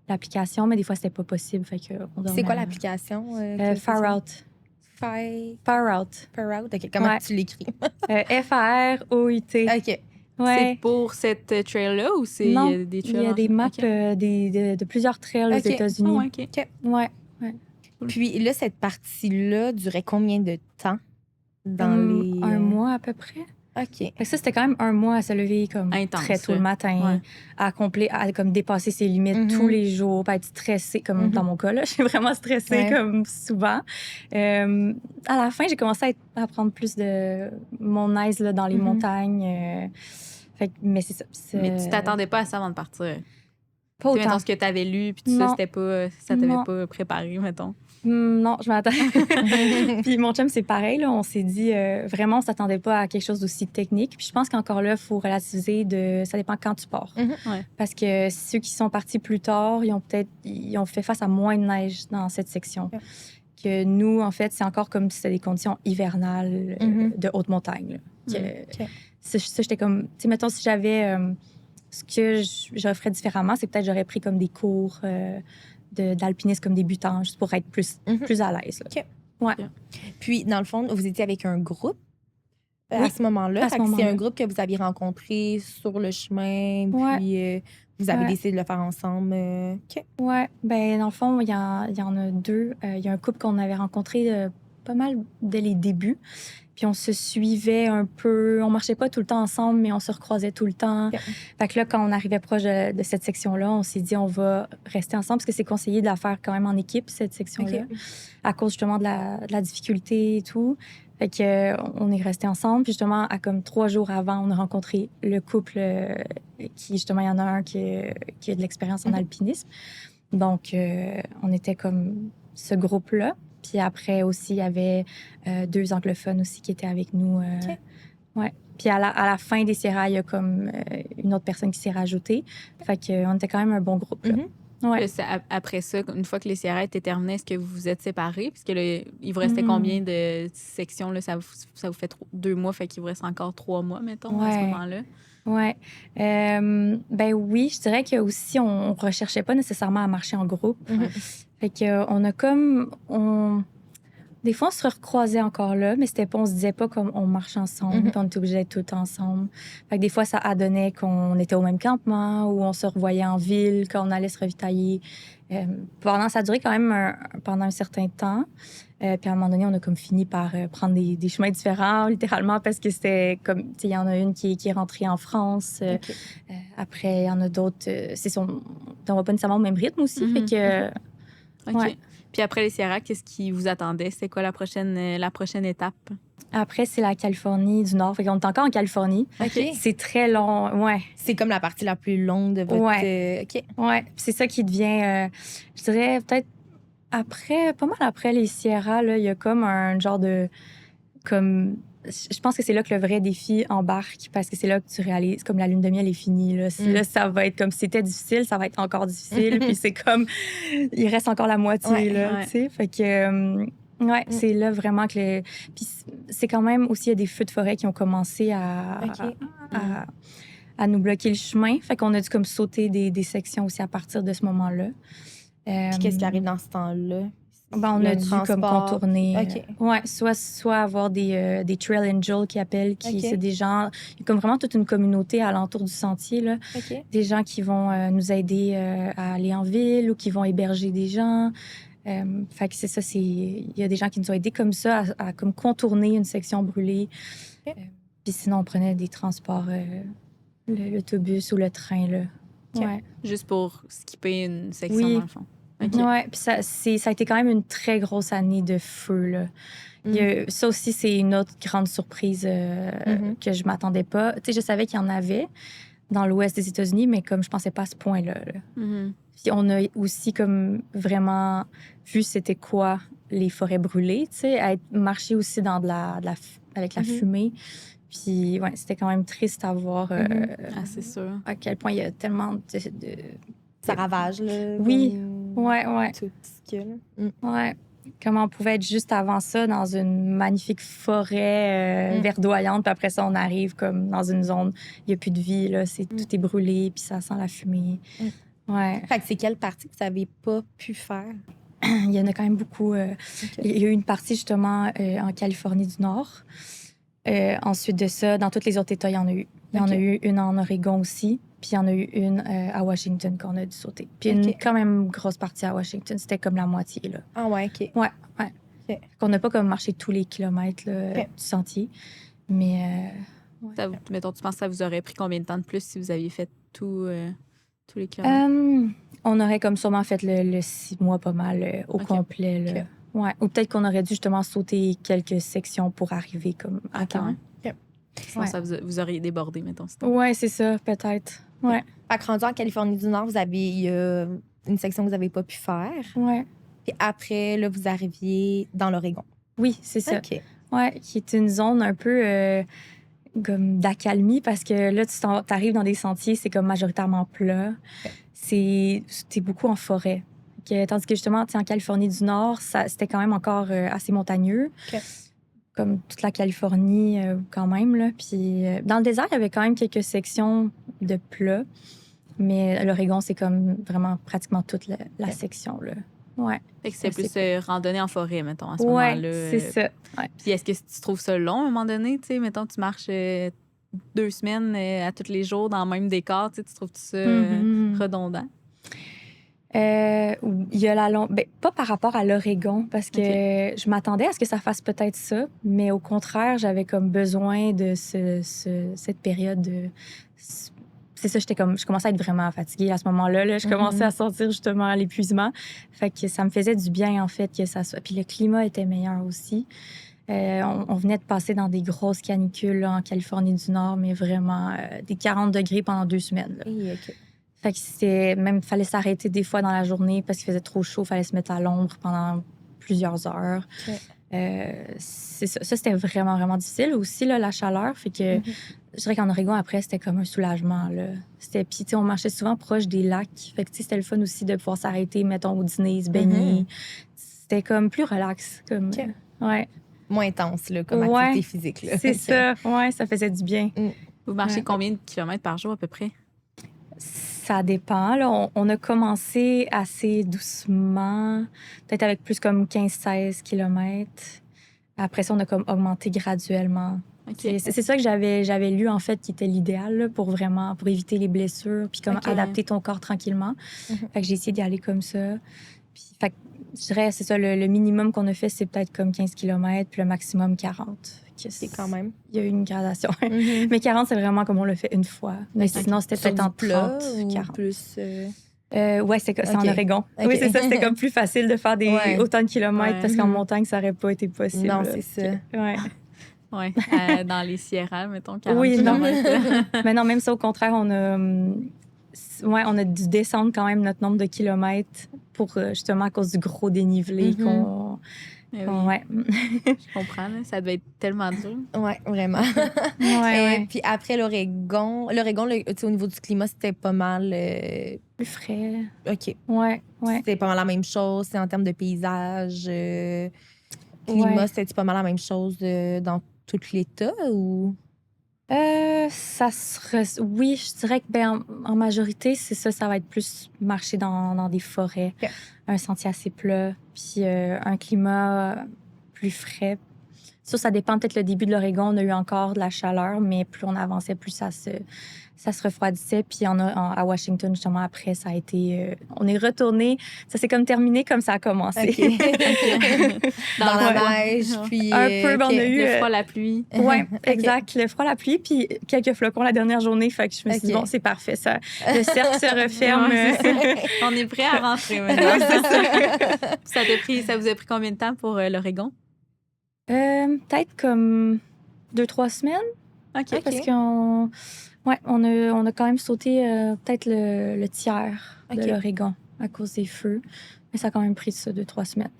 l'application, mais des fois, c'était pas possible. Fait que on dormait C'est quoi là. l'application? Far Out. Far Out. OK. Comment tu l'écris? F-A-R-O-U-T. OK. Ouais. C'est pour cette trail-là ou c'est Non, des trails? il y a des maps OK. de plusieurs trails aux OK. États-Unis. Ah, ouais, OK. Ouais. Puis là, cette partie-là durait combien de temps? Dans les... Un mois à peu près. OK. Fait que ça, c'était quand même un mois à se lever comme Intense, très tôt le matin, à comme dépasser ses limites tous les jours, pas être stressée, comme dans mon cas, là. J'ai vraiment stressé comme souvent. À la fin, j'ai commencé à prendre plus de mon aise là, dans les montagnes. Mais c'est ça. Mais tu t'attendais pas à ça avant de partir? Pas Tu sais, autant. mettons ce que tu avais lu, puis tout ça, Non. c'était pas, ça t'avait Non. pas préparé, mettons. Non, je m'attends. Puis mon chum, c'est pareil. Là, on s'est dit, vraiment, on s'attendait pas à quelque chose d'aussi technique. Puis je pense qu'encore là, il faut relativiser ça dépend quand tu pars. Ouais. Parce que ceux qui sont partis plus tard, ils ont fait face à moins de neige dans cette section. Yeah. Que nous, en fait, c'est encore comme si c'était des conditions hivernales de haute montagne. Là. Ça, j'étais comme... Tu sais, mettons, si j'avais... ce que j'aurais fait différemment, c'est peut-être j'aurais pris comme des cours d'alpinisme comme débutant, juste pour être plus à l'aise. Là. OK. Ouais. Puis, dans le fond, vous étiez avec un groupe Oui, à ce moment-là. à ce Fait que c'est moment-là. un groupe que vous aviez rencontré sur le chemin, Ouais. puis vous avez Ouais. décidé de le faire ensemble. OK. Ouais, ben dans le fond, il y en a deux. Il y a un couple qu'on avait rencontré pas mal dès les débuts. Puis on se suivait un peu. On marchait pas tout le temps ensemble, mais on se recroisait tout le temps. OK. Fait que là, quand on arrivait proche de cette section-là, on s'est dit on va rester ensemble parce que c'est conseillé de la faire quand même en équipe, cette section-là, OK. à cause justement de la difficulté et tout. Fait que on est resté ensemble. Puis justement, à comme 3 jours avant, on a rencontré le couple qui, justement, il y en a un qui a de l'expérience en alpinisme. Donc, on était comme ce groupe-là. Puis après aussi, il y avait 2 anglophones aussi qui étaient avec nous. OK. Ouais. Puis à la fin des Sierras, il y a comme une autre personne qui s'est rajoutée. Fait qu'on était quand même un bon groupe. Là. Ouais. Là, après ça, une fois que les Sierras étaient terminées, est-ce que vous vous êtes séparés? Parce que là, il vous restait combien de sections? Là? Ça vous fait 2 mois, fait qu'il vous reste encore 3 mois, mettons, à ce Ouais. moment-là. Ouais. Ben oui, je dirais que aussi on recherchait pas nécessairement à marcher en groupe. Fait que on a comme des fois on se recroisait encore là, mais c'était pas, on se disait pas comme on marche ensemble, puis on était obligés d'être tout le temps ensemble. Fait que des fois ça adonnait qu'on était au même campement ou on se revoyait en ville quand on allait se ravitailler. Ça a duré quand même pendant un certain temps. Puis à un moment donné, on a comme fini par prendre des chemins différents, littéralement, parce que c'était comme, tu sais, il y en a une qui est rentrée en France. OK. Après, il y en a d'autres. On va pas nécessairement au même rythme aussi. Fait que, OK. Ouais. Puis après les Sierras, qu'est-ce qui vous attendait? C'était quoi la prochaine étape? après, c'est la Californie du Nord. Fait qu'on est encore en Californie. OK. C'est très long. Ouais. C'est comme la partie la plus longue de votre... OK. Ouais. Puis c'est ça qui devient, je dirais, peut-être pas mal après les Sierras, là, il y a comme un genre de. Comme. Je pense que c'est là que le vrai défi embarque parce que c'est là que tu réalises comme la lune de miel est finie. Là, là ça va être comme si c'était difficile, ça va être encore difficile. Puis c'est comme, il reste encore la moitié. Ouais, là, tu sais. Fait que, c'est là vraiment que Puis c'est quand même aussi, il y a des feux de forêt qui ont commencé à nous bloquer le chemin. Fait qu'on a dû comme sauter des sections aussi à partir de ce moment-là. Puis qu'est-ce qui arrive dans ce temps-là? Ben, on Le a dû comme transport. contourner. OK. Ouais, soit avoir des trail angels qui appellent, OK. c'est des gens. Il y a comme vraiment toute une communauté alentour du sentier, là. OK. Des gens qui vont nous aider à aller en ville ou qui vont héberger des gens. Fait que c'est ça, il y a des gens qui nous ont aidés comme ça à comme contourner une section brûlée. OK. Puis sinon, on prenait des transports, l'autobus ou le train, là. OK. Ouais. Juste pour skipper une section, Oui. dans le fond. OK. Ouais, puis ça a été quand même une très grosse année de feu, là. Ça aussi, c'est une autre grande surprise que je m'attendais pas. Tu sais, je savais qu'il y en avait dans l'ouest des États-Unis, mais comme je pensais pas à ce point-là. Là. Puis on a aussi comme vraiment vu c'était quoi les forêts brûlées, tu sais, marcher aussi dans avec la fumée. Puis ouais, c'était quand même triste à voir C'est sûr. à quel point il y a tellement de... Ça ravage, là. Oui. comme Ouais. Tout ce qu'il y a, là. Ouais. Comment on pouvait être juste avant ça dans une magnifique forêt verdoyante, puis après ça, on arrive comme dans une zone, il n'y a plus de vie, là, tout est brûlé, puis ça sent la fumée. Ouais. Fait que c'est quelle partie que vous n'avez pas pu faire? Il y en a quand même beaucoup. Il y a eu une partie justement en Californie du Nord. Ensuite de ça, dans tous les autres États, il y en a eu. Il y en a eu une en Oregon aussi. Puis il y en a eu une à Washington qu'on a dû sauter. Puis une quand même grosse partie à Washington. C'était comme la moitié, là. Ah ouais, OK. Ouais. OK. Qu'on n'a pas comme marché tous les kilomètres là, du sentier. Mais... Mettons, tu penses que ça vous aurait pris combien de temps de plus si vous aviez fait tous les kilomètres? On aurait comme sûrement fait le 6 mois pas mal au complet, là. OK. Ouais. Ou peut-être qu'on aurait dû justement sauter quelques sections pour arriver comme à temps. Sinon, ça vous auriez débordé, mettons. Ouais, c'est ça, peut-être. Ouais. Fait que rendu en Californie du Nord, il y a une section que vous n'avez pas pu faire. Ouais. Puis après, là, vous arriviez dans l'Oregon. Oui, c'est ça. OK. Ouais, qui est une zone un peu comme d'accalmie parce que là, tu arrives dans des sentiers, c'est comme majoritairement plat. T'es beaucoup en forêt. Tandis que justement, en Californie du Nord, c'était quand même encore assez montagneux. OK. Comme toute la Californie quand même. Là. Puis dans le désert, il y avait quand même quelques sections de plat. Mais l'Oregon, c'est comme vraiment pratiquement toute la section. Là. Ouais. Fait que c'est Ouais, plus randonnée en forêt, mettons, à ce Ouais, moment-là. c'est ça. Ouais. Puis est-ce que tu trouves ça long à un moment donné? Tu sais, mettons, tu marches 2 semaines à tous les jours dans le même décor. Tu trouves ça redondant? Il y a pas par rapport à l'Oregon, parce que je m'attendais à ce que ça fasse peut-être ça, mais au contraire, j'avais comme besoin de cette période de... C'est ça, je commençais à être vraiment fatiguée à ce moment-là. Là. Je commençais à sentir justement l'épuisement. Fait que ça me faisait du bien, en fait, que ça soit... Puis le climat était meilleur aussi. On venait de passer dans des grosses canicules là, en Californie du Nord, mais vraiment des 40 degrés pendant 2 semaines. Là. Oui, OK. Fait que il fallait s'arrêter des fois dans la journée parce qu'il faisait trop chaud, il fallait se mettre à l'ombre pendant plusieurs heures. C'est ça. Ça, c'était vraiment, vraiment difficile. Aussi, là, la chaleur, fait que je dirais qu'en Oregon, après, c'était comme un soulagement. Là. Puis, on marchait souvent proche des lacs. Fait que c'était le fun aussi de pouvoir s'arrêter, mettons, au dîner, se baigner. C'était comme plus relax. Comme, ouais. Moins intense, là, comme activité physique. Là. C'est ça. Ouais, ça faisait du bien. Vous marchez combien de kilomètres par jour, à peu près? Ça dépend. Là, on a commencé assez doucement, peut-être avec plus comme 15-16 kilomètres. Après ça, on a comme augmenté graduellement. Okay. C'est ça que j'avais lu, en fait, qui était l'idéal là, pour éviter les blessures puis comme adapter ton corps tranquillement. Fait que j'ai essayé d'y aller comme ça. Puis, fait que, je dirais, c'est ça, le minimum qu'on a fait, c'est peut-être comme 15 kilomètres, puis le maximum 40. C'est quand même. Il y a eu une gradation. Mais 40, c'est vraiment comme on l'a fait une fois. Mais sinon, c'était peut-être en 30, 40. Plus... ouais, c'est en Oregon. Oui, c'est ça. C'était comme plus facile de faire autant de kilomètres parce qu'en montagne, ça n'aurait pas été possible. Non, c'est ça. Oui, dans les Sierras, mettons, 40 oui, kilomètres. Mais non, même ça, au contraire, on a dû descendre quand même notre nombre de kilomètres pour justement à cause du gros dénivelé qu'on... Je comprends, là. Ça devait être tellement dur. Oui, vraiment. Puis après l'Oregon, au niveau du climat, c'était pas mal... Plus frais. OK. Ouais. C'était pas mal la même chose. C'est en termes de paysage, climat, c'était pas mal la même chose dans tout l'État ou... Oui, je dirais que en majorité, c'est ça, ça va être plus marcher dans des forêts, un sentier assez plat, puis un climat plus frais. Ça dépend peut-être le début de l'Oregon, on a eu encore de la chaleur, mais plus on avançait, plus ça se refroidissait. Puis à Washington, justement, après, ça a été... on est retourné, ça s'est comme terminé comme ça a commencé. Dans la neige, puis... Un peu, on a eu... Le froid, la pluie. Oui, exact. Le froid, la pluie, puis quelques flocons la dernière journée. Fait que je me suis dit, bon, c'est parfait, ça. Le cercle se referme. On est prêt à rentrer maintenant. Ça vous a pris combien de temps pour l'Oregon? Peut-être comme 2-3 semaines. OK. Parce qu'on on a quand même sauté peut-être le tiers de l'Oregon à cause des feux. Mais ça a quand même pris ça 2-3 semaines.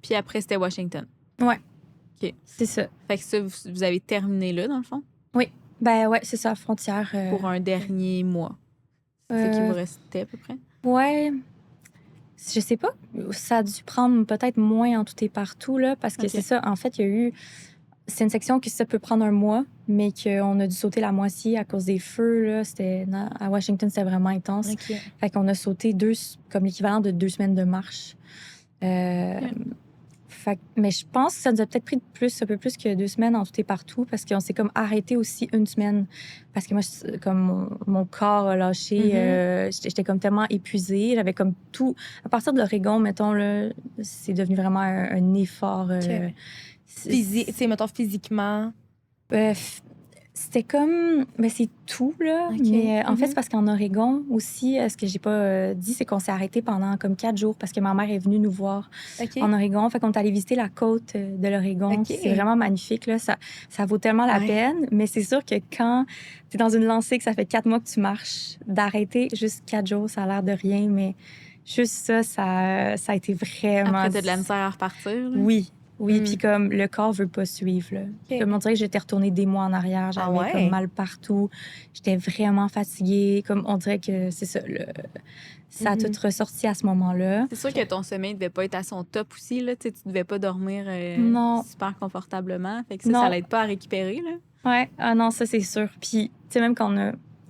Puis après, c'était Washington. Oui. OK. C'est ça. Fait que ça, vous avez terminé là, dans le fond? Oui. C'est ça, frontière. Pour un dernier mois. C'est ce qui vous restait à peu près? Ouais. Je sais pas. Ça a dû prendre peut-être moins en tout et partout, là, parce que c'est ça. En fait, il y a eu... C'est une section qui ça peut prendre un mois, mais qu'on a dû sauter la moitié à cause des feux. Là. À Washington, c'était vraiment intense. Fait qu'on a sauté comme l'équivalent de 2 semaines de marche. Mais je pense que ça nous a peut-être pris un peu plus que 2 semaines en tout et partout, parce qu'on s'est comme arrêté aussi 1 semaine. Parce que moi, comme mon corps a lâché, j'étais comme tellement épuisée. J'avais comme tout... À partir de l'Oregon, mettons, là, c'est devenu vraiment un effort... mettons, physiquement? C'était comme... c'est tout, là. Mais en fait, c'est parce qu'en Oregon aussi, ce que j'ai pas dit, c'est qu'on s'est arrêté pendant comme 4 jours parce que ma mère est venue nous voir en Oregon. Fait qu'on est allé visiter la côte de l'Oregon. C'est vraiment magnifique, là. Ça vaut tellement la peine. Mais c'est sûr que quand tu es dans une lancée, que ça fait 4 mois que tu marches, d'arrêter juste 4 jours, ça a l'air de rien, mais... juste ça a été vraiment... Après, t'as de la misère à repartir. Là. Oui. Puis comme le corps veut pas suivre. Là. OK. Comme on dirait que j'étais retournée des mois en arrière. J'avais comme mal partout. J'étais vraiment fatiguée. Comme on dirait que c'est ça. Ça a tout ressorti à ce moment-là. C'est sûr que ton sommeil devait pas être à son top aussi. Là. Tu devais pas dormir super confortablement. Fait que ça l'aide pas à récupérer. Là. Ouais. Ah non, ça, c'est sûr. Puis, tu sais, même quand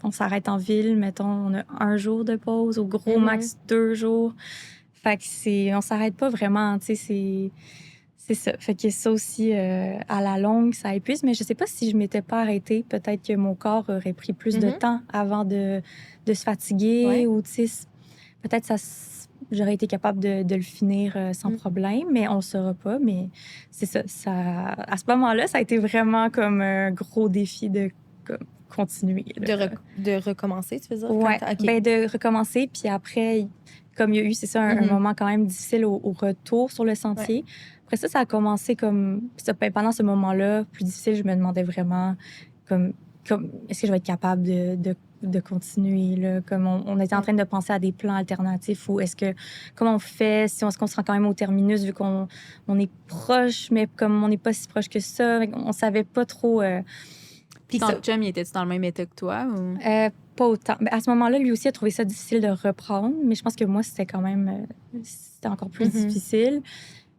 on s'arrête en ville, mettons, on a 1 jour de pause, au gros max 2 jours. Fait que on s'arrête pas vraiment. Tu sais, c'est ça. Fait que ça aussi, à la longue, ça épuise. Mais je sais pas si je m'étais pas arrêtée. Peut-être que mon corps aurait pris plus de temps avant de se fatiguer. Ou, tu sais, peut-être j'aurais été capable de le finir sans problème. Mais on le saura pas. Mais c'est ça. À ce moment-là, ça a été vraiment comme un gros défi de continuer. De recommencer, tu veux dire? Oui, de recommencer. Puis après, comme il y a eu, c'est ça, un moment quand même difficile au retour sur le sentier. Ouais. Après ça a commencé comme... Pendant ce moment-là, plus difficile, je me demandais vraiment comme est-ce que je vais être capable de continuer? Là? Comme on était en train de penser à des plans alternatifs ou comment on fait? Est-ce qu'on se rend quand même au terminus vu qu'on est proche, mais comme on n'est pas si proche que ça, on savait pas trop... Puis ton chum, il était-tu dans le même état que toi? Ou... pas autant. Mais à ce moment-là, lui aussi a trouvé ça difficile de reprendre, mais je pense que moi, c'était quand même... c'était encore plus difficile.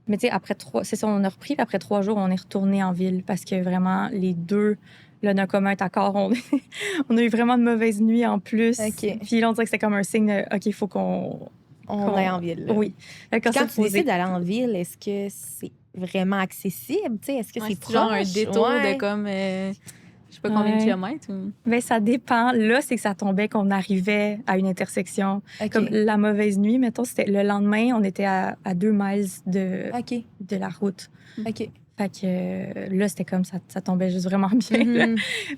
Mais tu sais, après 3... C'est ça, on a repris, puis après 3 jours, on est retourné en ville parce que vraiment, les deux, là, d'un commun accord, on a eu vraiment de mauvaises nuits en plus. Okay. Puis là, on dirait que c'était comme un signe de, OK, il faut qu'on aille en ville. Là. Oui. Quand tu décides d'aller en ville, est-ce que c'est vraiment accessible? T'sais, est-ce que c'est proche? Genre un détour de comme... je sais pas combien de kilomètres. Ou... Bien, ça dépend. Là, c'est que ça tombait qu'on arrivait à une intersection. Comme la mauvaise nuit, mettons, c'était le lendemain, on était à 2 miles de la route. OK. Fait que là, c'était comme ça tombait juste vraiment bien. Là.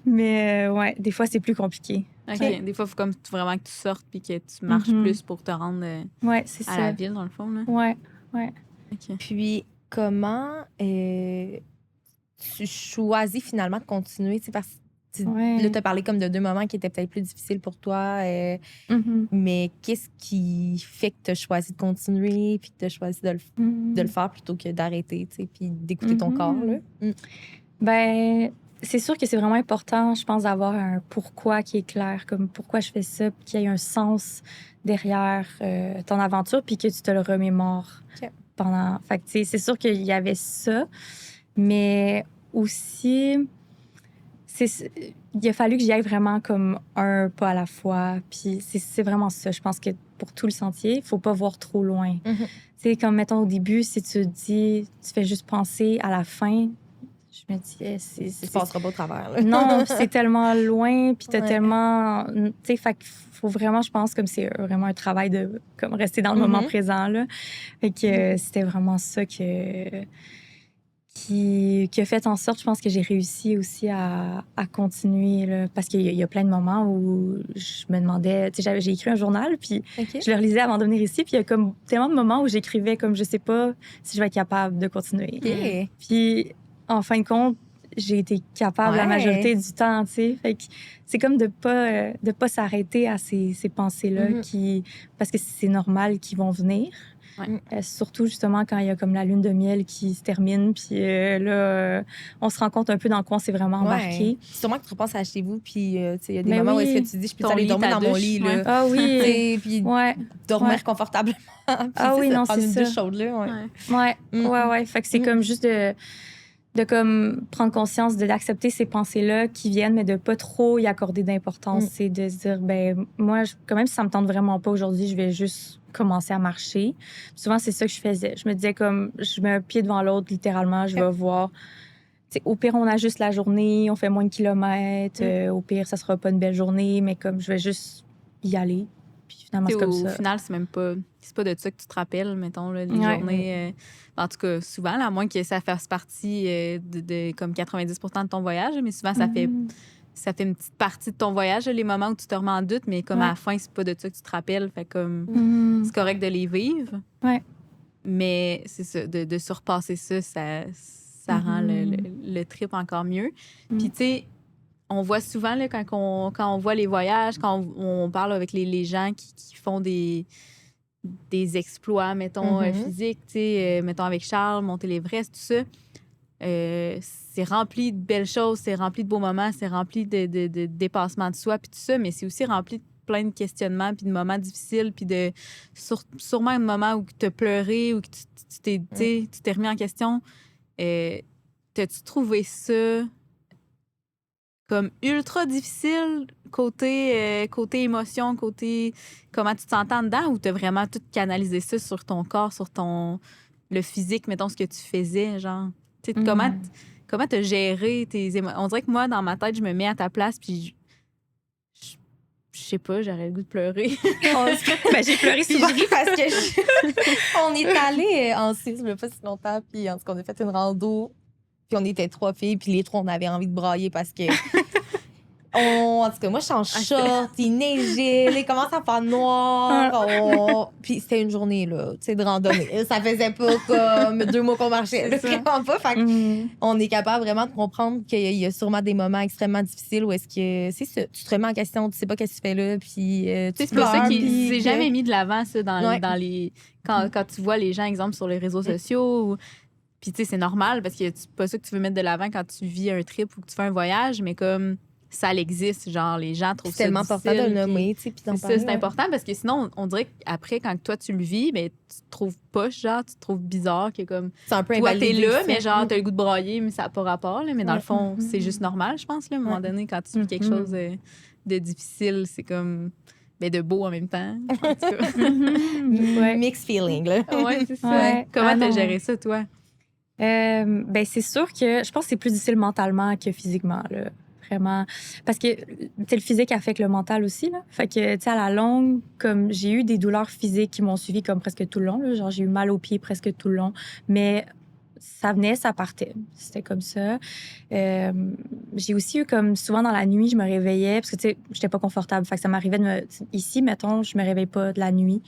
Mais ouais, des fois, c'est plus compliqué. OK. Des fois, il faut comme vraiment que tu sortes puis que tu marches plus pour te rendre c'est à la ville, dans le fond. Là. Ouais. Okay. Puis, comment... tu choisis finalement de continuer, parce que là, tu as parlé comme de 2 moments qui étaient peut-être plus difficiles pour toi, mais qu'est-ce qui fait que tu as choisi de continuer puis que tu as choisi de le faire plutôt que d'arrêter, puis d'écouter ton corps? Là? Ben, c'est sûr que c'est vraiment important, je pense, d'avoir un pourquoi qui est clair, comme pourquoi je fais ça, puis qu'il y ait un sens derrière ton aventure, puis que tu te le remémores pendant... Fait que, c'est sûr qu'il y avait ça, mais aussi, il a fallu que j'y aille vraiment comme un pas à la fois. Puis c'est vraiment ça. Je pense que pour tout le sentier, il faut pas voir trop loin. Tu sais, comme mettons au début, si tu dis, tu fais juste penser à la fin, je me dis, tu passeras pas au travers. Là. Non, c'est tellement loin, puis t'as tellement... Tu sais, fait qu'il faut vraiment, je pense, comme c'est vraiment un travail de comme rester dans le moment présent, là. Fait que c'était vraiment ça qui a fait en sorte, je pense, que j'ai réussi aussi à continuer. Là, parce qu'il y a plein de moments où je me demandais... Tu sais, j'ai écrit un journal, puis je le relisais avant de venir ici. Puis il y a comme tellement de moments où j'écrivais comme je sais pas si je vais être capable de continuer. Puis en fin de compte, j'ai été capable la majorité du temps, tu sais. Fait que c'est comme de pas s'arrêter à ces pensées-là parce que c'est normal qu'ils vont venir. Surtout, justement, quand il y a comme la lune de miel qui se termine, puis là, on se rend compte un peu dans quoi on s'est vraiment embarqué. Sûrement que tu repenses à chez vous, puis il y a des moments où est-ce que tu dis, je peux aller dormir dans mon lit, là. Ah oui! Puis dormir confortablement. Ah oui, non, c'est ça. Prendre une douche chaude, là. Ouais. Fait que c'est comme juste de comme prendre conscience d'accepter ces pensées-là qui viennent, mais de pas trop y accorder d'importance. C'est de se dire, ben moi, quand même, si ça me tente vraiment pas aujourd'hui, je vais juste commencer à marcher. Puis souvent, c'est ça que je faisais. Je me disais comme, je mets un pied devant l'autre, littéralement, je vais voir. T'sais, au pire, on ajuste la journée, on fait moins de kilomètres. Au pire, ça sera pas une belle journée, mais comme je vais juste y aller. Puis finalement, c'est comme ça. Au final, c'est même pas... C'est pas de ça que tu te rappelles, mettons, là, les journées... en tout cas, souvent, là, à moins que ça fasse partie de comme 90% de ton voyage, mais souvent, ça fait une petite partie de ton voyage, les moments où tu te remets en doute, mais comme à la fin, c'est pas de ça que tu te rappelles. Fait comme c'est correct de les vivre. Mais c'est ça, de surpasser ça rend le trip encore mieux. Puis, tu sais, on voit souvent, là, quand on voit les voyages, quand on parle avec les gens qui font des des exploits, mettons, physiques, tu sais, mettons avec Charles, monter l'Everest, tout ça. C'est rempli de belles choses, c'est rempli de beaux moments, c'est rempli de dépassements de soi, puis tout ça, mais c'est aussi rempli de plein de questionnements, puis de moments difficiles, puis de sûrement un moment où tu as pleuré, ou que tu t'es remis en question. T'as-tu trouvé ça comme ultra difficile côté émotion, côté comment tu te sentais dedans, ou t'as vraiment tout canalisé ça sur ton corps, sur le physique, mettons, ce que tu faisais, genre? Tu sais, comment t'as géré tes émotions? On dirait que moi, dans ma tête, je me mets à ta place, puis je sais pas, j'aurais le goût de pleurer. J'ai pleuré souvent. Je ris parce que on est allé en Suisse, il y a pas si longtemps, puis en tout cas, on a fait une rando, puis on était 3 filles, puis les 3, on avait envie de brailler parce que... en tout cas, moi, je suis en short, il neigeait, il commence à faire noir. Puis c'était une journée, là, tu sais, de randonnée. Ça faisait pas comme 2 mois qu'on marchait. Là, vraiment pas. Fait on est capable vraiment de comprendre qu'il y a sûrement des moments extrêmement difficiles où est-ce que, c'est ça, tu te remets en question, tu sais pas qu'est-ce que tu fais là, puis tu c'est pour ça qu'il s'est puis jamais mis de l'avant, ça, dans les... Quand tu vois les gens, exemple, sur les réseaux sociaux, puis tu sais, c'est normal, parce que c'est pas ça que tu veux mettre de l'avant quand tu vis un trip ou que tu fais un voyage, mais comme... ça existe, genre les gens trouvent ça tellement difficile. C'est tellement important de le nommer, tu sais, puis d'en parler. C'est important parce que sinon, on dirait qu'après, quand toi, tu le vis, ben, tu te trouves poche, genre, tu te trouves bizarre, que comme... c'est un peu toi, t'es là, ça. mais genre, t'as le goût de brailler, mais ça n'a pas rapport, là, mais dans le fond, c'est juste normal, je pense, là, à un moment donné, quand tu vis quelque chose de difficile, c'est comme... mais de beau en même temps. En tout cas. Mixed feeling, là. Ouais, c'est ça. Comment t'as géré ça, toi? C'est sûr que je pense que c'est plus difficile mentalement que physiquement, là. Vraiment. Parce que le physique affecte le mental aussi, là. Fait que, tu sais, à la longue, comme j'ai eu des douleurs physiques qui m'ont suivi comme presque tout le long, là. Genre, j'ai eu mal aux pieds presque tout le long. Mais ça venait, ça partait. C'était comme ça. J'ai aussi eu comme souvent dans la nuit, je me réveillais parce que, tu sais, j'étais pas confortable. Fait que ça m'arrivait de ici, mettons, je me réveille pas de la nuit.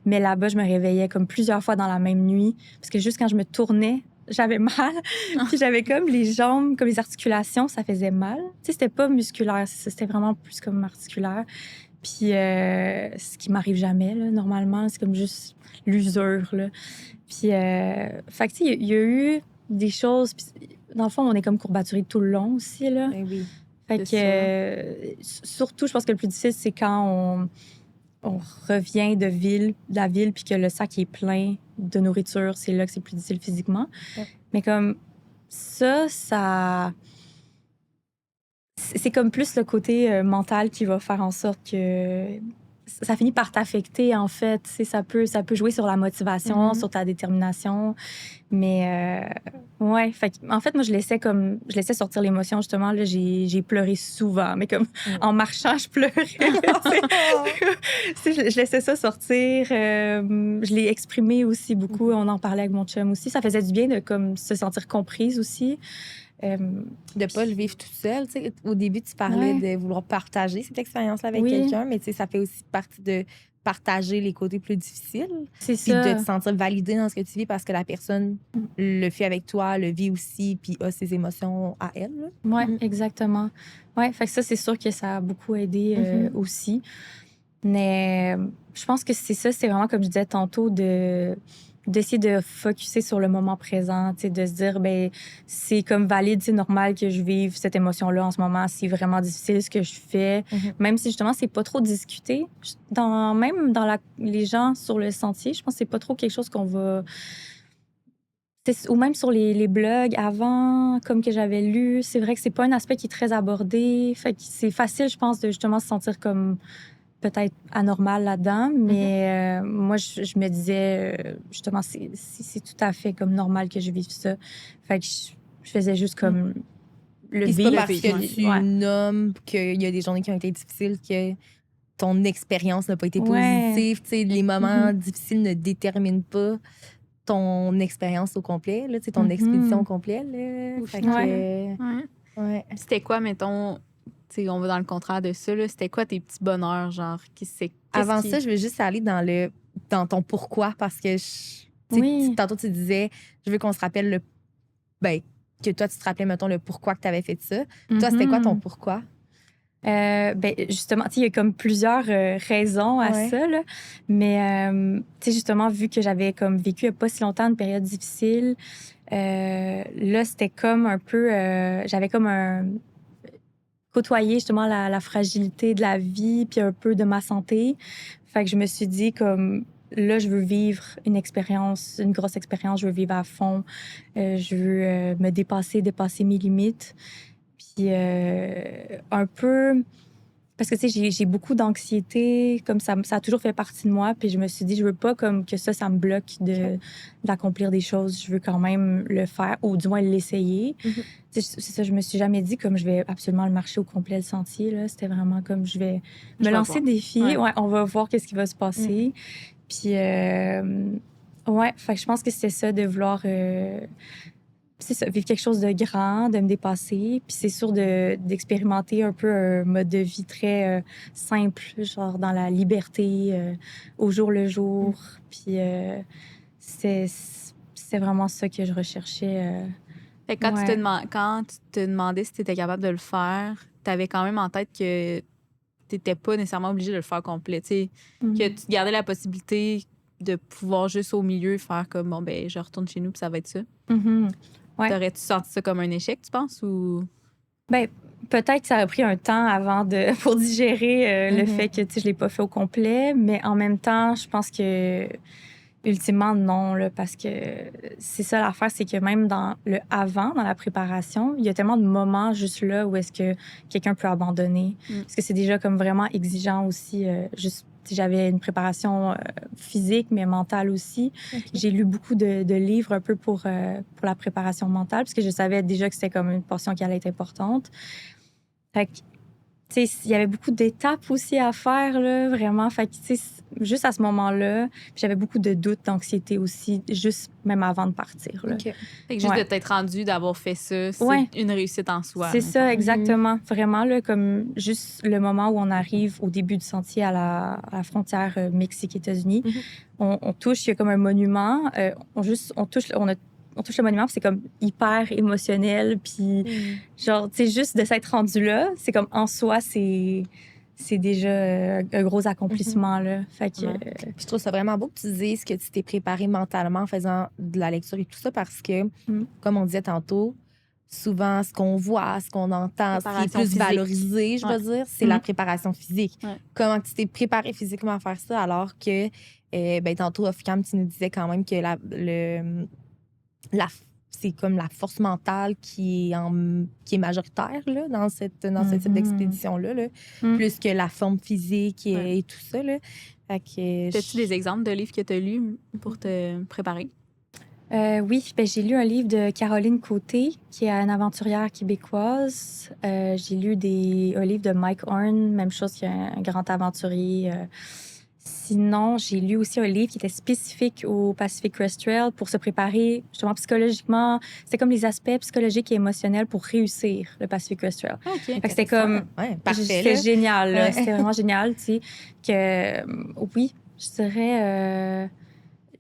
Mais là-bas, je me réveillais comme plusieurs fois dans la même nuit. Parce que juste quand je me tournais, j'avais mal. Puis j'avais comme les jambes, comme les articulations, ça faisait mal. Tu sais, c'était pas musculaire, c'était vraiment plus comme articulaire. Puis ce qui m'arrive jamais, là, normalement, c'est comme juste l'usure, là. Puis, fait que, tu sais, il y a eu des choses. Puis, dans le fond, on est comme courbaturé tout le long aussi, là. Ben oui. Fait que, surtout, je pense que le plus difficile, c'est quand on revient de la ville, puis que le sac est plein de nourriture, c'est là que c'est plus difficile physiquement. Ouais. Mais comme ça, c'est comme plus le côté mental qui va faire en sorte que ça finit par t'affecter, en fait. Ça peut jouer sur la motivation, sur ta détermination. Mais, ouais. En fait, moi, je laissais sortir l'émotion, justement. Là, j'ai pleuré souvent, mais comme en marchant, je pleurais. Je laissais ça sortir. Je l'ai exprimé aussi beaucoup. On en parlait avec mon chum aussi. Ça faisait du bien de comme, se sentir comprise aussi. De pas le vivre tout seul. T'sais. Au début, tu parlais de vouloir partager cette expérience-là avec quelqu'un, mais ça fait aussi partie de partager les côtés plus difficiles. C'est ça. Puis de te sentir validé dans ce que tu vis parce que la personne le fait avec toi, le vit aussi, puis a ses émotions à elle. Oui, exactement. Ouais, fait que ça, c'est sûr que ça a beaucoup aidé aussi. Mais je pense que c'est ça, c'est vraiment, comme je disais tantôt, d'essayer de focusser sur le moment présent, de se dire, ben c'est comme valide, c'est normal que je vive cette émotion-là en ce moment, c'est vraiment difficile ce que je fais, même si justement c'est pas trop discuté. Même dans les gens sur le sentier, je pense que c'est pas trop quelque chose qu'on va... Ou même sur les blogs avant, comme que j'avais lu, c'est vrai que c'est pas un aspect qui est très abordé, fait que c'est facile, je pense, de justement se sentir comme... peut-être anormal là-dedans, mais moi, je me disais, justement, c'est tout à fait comme normal que je vive ça. Fait que je faisais juste comme le vivre. C'est pas parce que tu nommes qu'il y a des journées qui ont été difficiles que ton expérience n'a pas été positive. T'sais, les moments difficiles ne déterminent pas ton expérience au complet, là, ton expédition au complet. Là. Fait que, C'était quoi, mettons... T'sais, on va dans le contraire de ça. C'était quoi tes petits bonheurs, genre? Avant ça, je veux juste aller dans ton pourquoi, parce que tantôt, tu disais, je veux qu'on se rappelle que toi, tu te rappelais, mettons, le pourquoi que tu avais fait ça. Toi, c'était quoi ton pourquoi? Ben, justement, il y a comme plusieurs raisons à ça, là. Mais, justement, vu que j'avais comme vécu il n'y a pas si longtemps une période difficile, là, c'était comme un peu... j'avais comme côtoyé justement la fragilité de la vie puis un peu de ma santé. Fait que je me suis dit comme... Là, je veux vivre une expérience, une grosse expérience. Je veux vivre à fond. Je veux me dépasser mes limites. Puis un peu... Parce que, tu sais, j'ai beaucoup d'anxiété, comme ça a toujours fait partie de moi. Puis je me suis dit, je veux pas comme que ça me bloque d'accomplir des choses. Je veux quand même le faire, ou du moins l'essayer. C'est ça, je me suis jamais dit comme je vais absolument le marcher au complet, le sentier. Là. C'était vraiment comme je vais me lancer des défis. Ouais, on va voir qu'est-ce qui va se passer. Puis, ouais, fait que je pense que c'est ça, de vouloir... c'est ça, vivre quelque chose de grand, de me dépasser. Puis c'est sûr d'expérimenter un peu un mode de vie très simple, genre dans la liberté, au jour le jour. Puis c'est vraiment ça que je recherchais. Fait que Ouais. quand tu te demandais si tu étais capable de le faire, tu avais quand même en tête que tu n'étais pas nécessairement obligé de le faire complet. Tu sais, que tu gardais la possibilité de pouvoir juste au milieu faire comme, bon, ben, je retourne chez nous puis ça va être ça. Ouais. T'aurais-tu senti ça comme un échec, tu penses? Ou... Ben, peut-être que ça aurait pris un temps avant pour digérer le fait que je l'ai pas fait au complet, mais en même temps, je pense que ultimement, non, là, parce que c'est ça l'affaire, c'est que même dans le avant, dans la préparation, il y a tellement de moments juste là où est-ce que quelqu'un peut abandonner. Parce que c'est déjà comme vraiment exigeant aussi. Juste, j'avais une préparation physique, mais mentale aussi. J'ai lu beaucoup de livres un peu pour la préparation mentale, parce que je savais déjà que c'était comme une portion qui allait être importante. Fait que, tu sais, il y avait beaucoup d'étapes aussi à faire, là, vraiment. Fait que, tu sais, juste à ce moment-là, j'avais beaucoup de doutes, d'anxiété aussi, juste même avant de partir, là. Fait que juste de t'être rendu, d'avoir fait ça, c'est une réussite en soi. C'est ça, exactement. Vraiment, là, comme juste le moment où on arrive au début du sentier à la frontière Mexique-États-Unis, on touche, il y a comme un monument, on touche le monument, puis c'est comme hyper émotionnel, puis genre, tu sais, juste de s'être rendu là, c'est comme en soi, c'est déjà un gros accomplissement, là. Fait que... Puis je trouve ça vraiment beau que tu dises que tu t'es préparé mentalement en faisant de la lecture et tout ça, parce que, comme on disait tantôt, souvent, ce qu'on voit, ce qu'on entend, ce qui est plus valorisé, je veux dire, c'est la préparation physique. Comment tu t'es préparé physiquement à faire ça, alors que, ben, tantôt, off-cam, tu nous disais quand même que c'est comme la force mentale qui est majoritaire là, dans ce type d'expédition-là, là, plus que la forme physique et tout ça. Là. As-tu des exemples de livres que tu as lus pour te préparer? Oui, ben, j'ai lu un livre de Caroline Côté, qui est une aventurière québécoise. J'ai lu un livre de Mike Horn, même chose, qui est un grand aventurier. Sinon, j'ai lu aussi un livre qui était spécifique au Pacific Crest Trail pour se préparer justement psychologiquement. C'était comme les aspects psychologiques et émotionnels pour réussir le Pacific Crest Trail. Fait que c'était comme... C'était génial, là. C'était vraiment génial, tu sais. Oui, je dirais...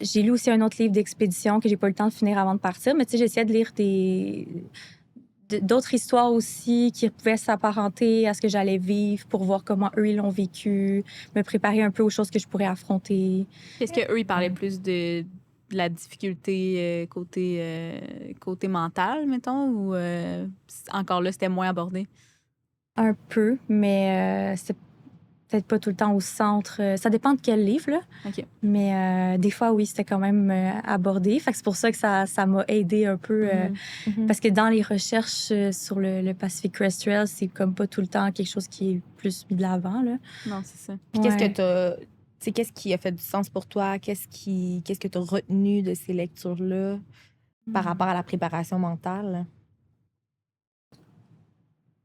j'ai lu aussi un autre livre d'expédition que j'ai pas eu le temps de finir avant de partir, mais tu sais, j'essayais de lire d'autres histoires aussi qui pouvaient s'apparenter à ce que j'allais vivre pour voir comment eux, ils l'ont vécu, me préparer un peu aux choses que je pourrais affronter. Est-ce qu'eux, ils parlaient plus de la difficulté côté mental, mettons, ou encore là, c'était moins abordé? Un peu, mais c'est peut-être pas tout le temps au centre. Ça dépend de quel livre, là. Mais des fois, oui, c'était quand même abordé. Fait que c'est pour ça que ça m'a aidé un peu. Parce que dans les recherches sur le Pacific Crest Trail, c'est comme pas tout le temps quelque chose qui est plus mis de l'avant, là. Non, c'est ça. Puis qu'est-ce qui a fait du sens pour toi? Qu'est-ce que tu as retenu de ces lectures-là par rapport à la préparation mentale?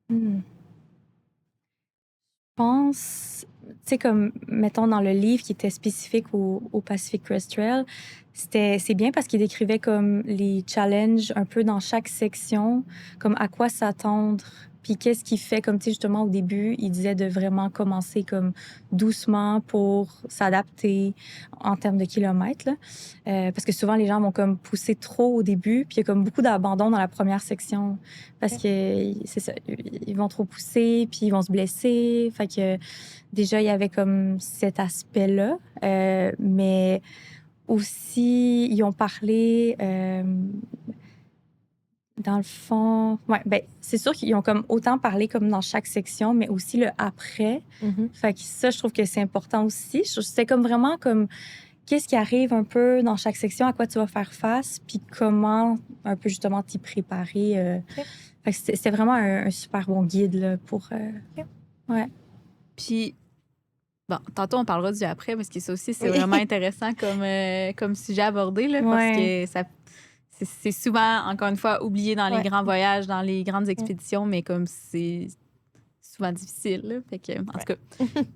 Je pense, tu sais, comme, mettons, dans le livre qui était spécifique au Pacific Crest Trail, c'est bien parce qu'il décrivait comme les challenges un peu dans chaque section, comme à quoi s'attendre Puis qu'est-ce qui fait, comme tu sais, justement, au début, il disait de vraiment commencer comme doucement pour s'adapter en termes de kilomètres, là. Parce que souvent, les gens vont comme pousser trop au début, puis il y a comme beaucoup d'abandon dans la première section. Parce que, c'est ça, ils vont trop pousser, puis ils vont se blesser. Fait que déjà, il y avait comme cet aspect-là. Mais aussi, ils ont parlé... dans le fond, ouais, ben c'est sûr qu'ils ont comme autant parlé comme dans chaque section, mais aussi le après. Fait que ça, je trouve que c'est important aussi. C'était comme vraiment comme qu'est-ce qui arrive un peu dans chaque section, à quoi tu vas faire face, puis comment un peu justement t'y préparer. Fait que c'était vraiment un super bon guide là, pour. Ouais. Puis, bon, tantôt, on parlera du après, parce que ça aussi, c'est vraiment intéressant comme sujet abordé, là, parce que c'est souvent, encore une fois, oublié dans les grands voyages, dans les grandes expéditions, mais comme c'est souvent difficile. Là, fait que, en tout cas.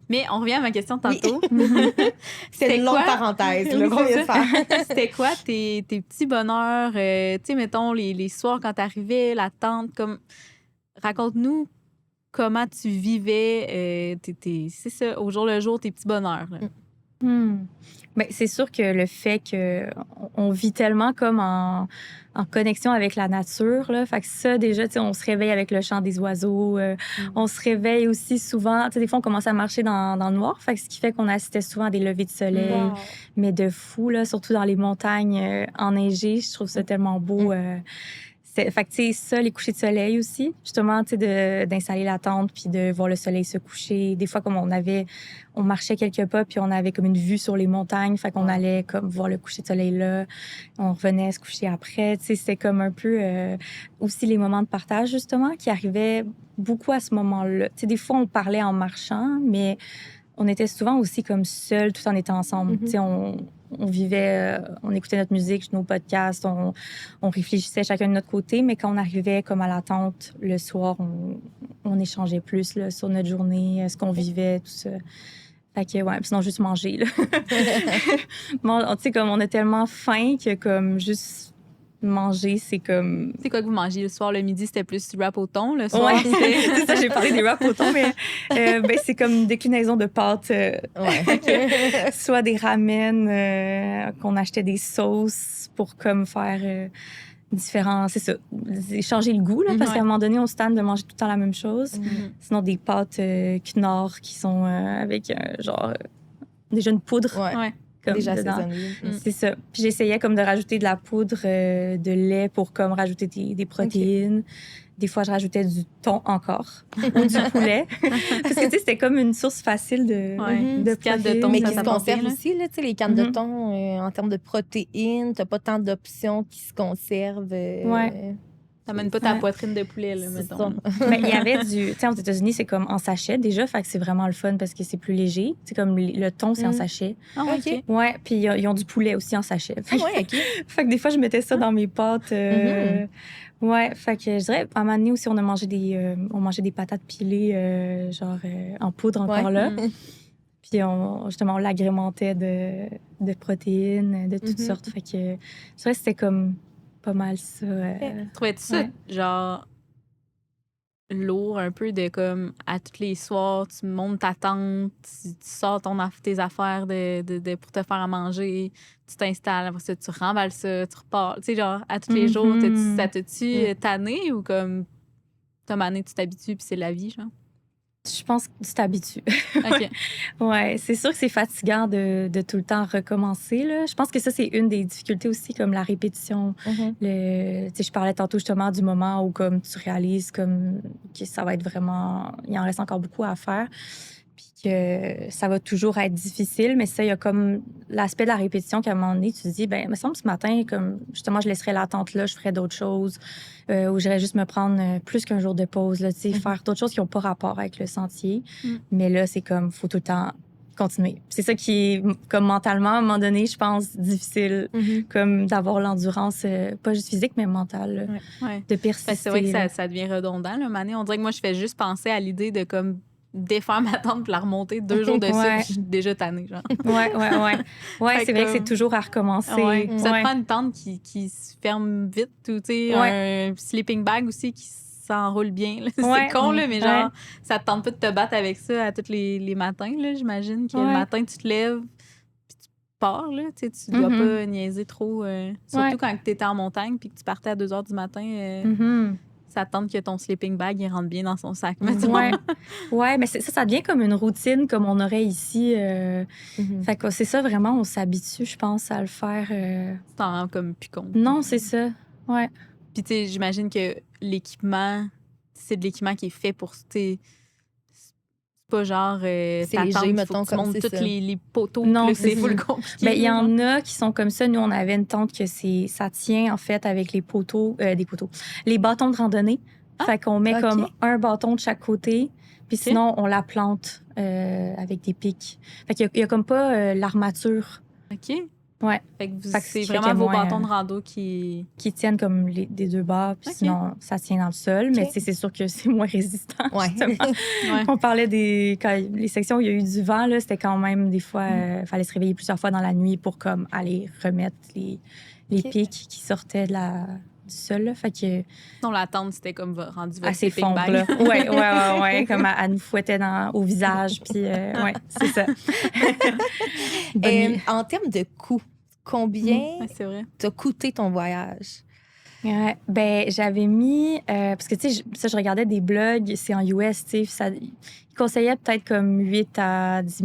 Mais on revient à ma question de tantôt. C'est une longue parenthèse qu'on vient de faire. C'était quoi tes petits bonheurs? Tu sais, mettons, les soirs quand t'arrivais, l'attente, comme... Raconte-nous comment tu vivais, c'est ça, au jour le jour, tes petits bonheurs. Là. Bien, c'est sûr que le fait qu'on vit tellement comme en connexion avec la nature, là, fait que ça, déjà, on se réveille avec le chant des oiseaux. On se réveille aussi souvent. Des fois, on commence à marcher dans le noir, fait que ce qui fait qu'on assistait souvent à des levées de soleil, mais de fou, là, surtout dans les montagnes enneigées. Je trouve ça tellement beau. Fait que, tu sais, ça, les couchers de soleil aussi, justement, tu sais, d'installer la tente puis de voir le soleil se coucher. Des fois, comme on marchait quelques pas puis on avait comme une vue sur les montagnes, fait qu'on allait comme voir le coucher de soleil là, on revenait se coucher après. Tu sais, c'était comme un peu aussi les moments de partage, justement, qui arrivaient beaucoup à ce moment-là. Tu sais, des fois, on parlait en marchant, mais on était souvent aussi comme seuls tout en étant ensemble. Tu sais, on vivait, on écoutait notre musique, nos podcasts, on réfléchissait chacun de notre côté, mais quand on arrivait comme à la tente le soir, on échangeait plus là, sur notre journée, ce qu'on vivait, tout ça. Fait que, ouais, sinon juste manger, là. Bon, tu sais, comme on a tellement faim que comme juste manger, c'est comme... C'est quoi que vous mangez le soir? Le midi, c'était plus du rap au thon. Le soir, c'est ça, j'ai parlé des rap au thon, mais ben, c'est comme une déclinaison de pâtes. Soit des ramen, qu'on achetait des sauces pour comme faire différents... C'est ça, changer le goût, là, parce qu'à un moment donné, on se tente de manger tout le temps la même chose. Sinon, des pâtes Knorr qui sont avec genre déjà une poudre. Comme déjà dedans. assaisonné. C'est ça. Puis j'essayais comme de rajouter de la poudre de lait pour comme rajouter des protéines. Des fois, je rajoutais du thon encore ou du poulet. Parce que, tu sais, c'était comme une source facile de canne de thon. Mais qui se conserve aussi, là, tu sais, les cannes de thon, en termes de protéines, t'as pas tant d'options qui se conservent. T'amènes pas ta poitrine de poulet, là, mettons. Mais il y avait du... Tu sais, aux États-Unis, c'est comme en sachet déjà, fait que c'est vraiment le fun parce que c'est plus léger. C'est comme le thon, c'est en sachet. Ah, OK. Ouais, puis ils ont du poulet aussi en sachet. OK. Fait que des fois, je mettais ça dans mes pâtes. Ouais, fait que je dirais, à un moment donné aussi, on mangeait des patates pilées, genre en poudre encore là. Puis justement, on l'agrémentait de protéines, de toutes sortes. Fait que je dirais que c'était comme pas mal ça. Trouvais-tu ça, genre, lourd un peu de comme, à tous les soirs, tu montes ta tente, tu sors tes affaires pour te faire à manger, tu t'installes, après ça, tu remballes ça, tu repars. Tu sais, genre, à tous les jours, ça t'a-tu tanné ou comme, t'as mané, tu t'habitues puis c'est la vie, genre? Je pense que tu t'habitues. OK. Ouais, c'est sûr que c'est fatigant de tout le temps recommencer, là. Je pense que ça, c'est une des difficultés aussi, comme la répétition. Tu sais, je parlais tantôt justement du moment où comme tu réalises comme que ça va être vraiment... Il en reste encore beaucoup à faire. Puis que ça va toujours être difficile, mais ça, il y a comme l'aspect de la répétition qu'à un moment donné, tu te dis, ben, il me semble ce matin, comme justement, je laisserais l'attente là, je ferais d'autres choses, ou j'irais juste me prendre plus qu'un jour de pause, là, tu sais, faire d'autres choses qui n'ont pas rapport avec le sentier. Mais là, c'est comme, faut tout le temps continuer. C'est ça qui est, comme mentalement, à un moment donné, je pense, difficile, comme d'avoir l'endurance, pas juste physique, mais mentale, de persister. C'est vrai que ça devient redondant, là, Mané. On dirait que moi, je fais juste penser à l'idée de comme défaire ma tente puis la remonter 2 jours de suite, puis je suis déjà tannée, genre. Ouais, c'est vrai que c'est toujours à recommencer. Ça te prend une tente qui se ferme vite, ou tu sais, un sleeping bag aussi qui ça enroule bien. Là. Ouais, c'est con, là, mais ouais. genre, ça te tente pas de te battre avec ça à tous les matins. Là, j'imagine que le Ouais. matin, tu te lèves puis tu pars. Là, tu dois pas niaiser trop. Surtout Ouais. quand tu étais en montagne puis que tu partais à 2 h du matin. Mhm. Ça tente que ton sleeping bag il rentre bien dans son sac. Mettons. Ouais. Ouais, mais ça devient comme une routine comme on aurait ici. Fait que c'est ça, vraiment, on s'habitue, je pense, à le faire. Tu t'en rends comme plus compte. Non, c'est ça. Ouais. Puis, tu sais, j'imagine que l'équipement, c'est de l'équipement qui est fait pour. C'est pas genre. C'est ta léger, tente, faut mettons, que tu comme montes c'est tous ça. les poteaux. Non, puis là, c'est c'est full ça. compliqué. Ben, il y là, en genre. a qui sont comme ça. Nous, on avait une tente que ça tient, en fait, avec les poteaux, les bâtons de randonnée. Fait qu'on met ok. comme un bâton de chaque côté, puis sinon, on la plante avec des pics. Fait qu'il y a comme pas l'armature. OK. Ouais. Fait que Fait que c'est ce qui fait vraiment qu'il y a vos moins, bâtons de rando qui. qui tiennent comme des deux bords, puis Ok. sinon, ça tient dans le sol. Mais Ok. tu sais, c'est sûr que c'est moins résistant, Ouais. justement. Ouais. On parlait les sections où il y a eu du vent, là, c'était quand même des fois, fallait se réveiller plusieurs fois dans la nuit pour comme aller remettre les Ok. pics qui sortaient du sol. Là. Fait que Sinon, la tente, c'était comme rendu votre assez sleeping fondre, bag. là. Ouais, comme elle nous fouettait au visage, puis ouais, c'est ça. Bonne nuit. En termes de coût, combien Ouais, c'est vrai. t'a coûté ton voyage? Ouais, ben j'avais mis parce que tu sais je regardais des blogs, c'est en US, tu sais, ils conseillaient peut-être comme 8 à 10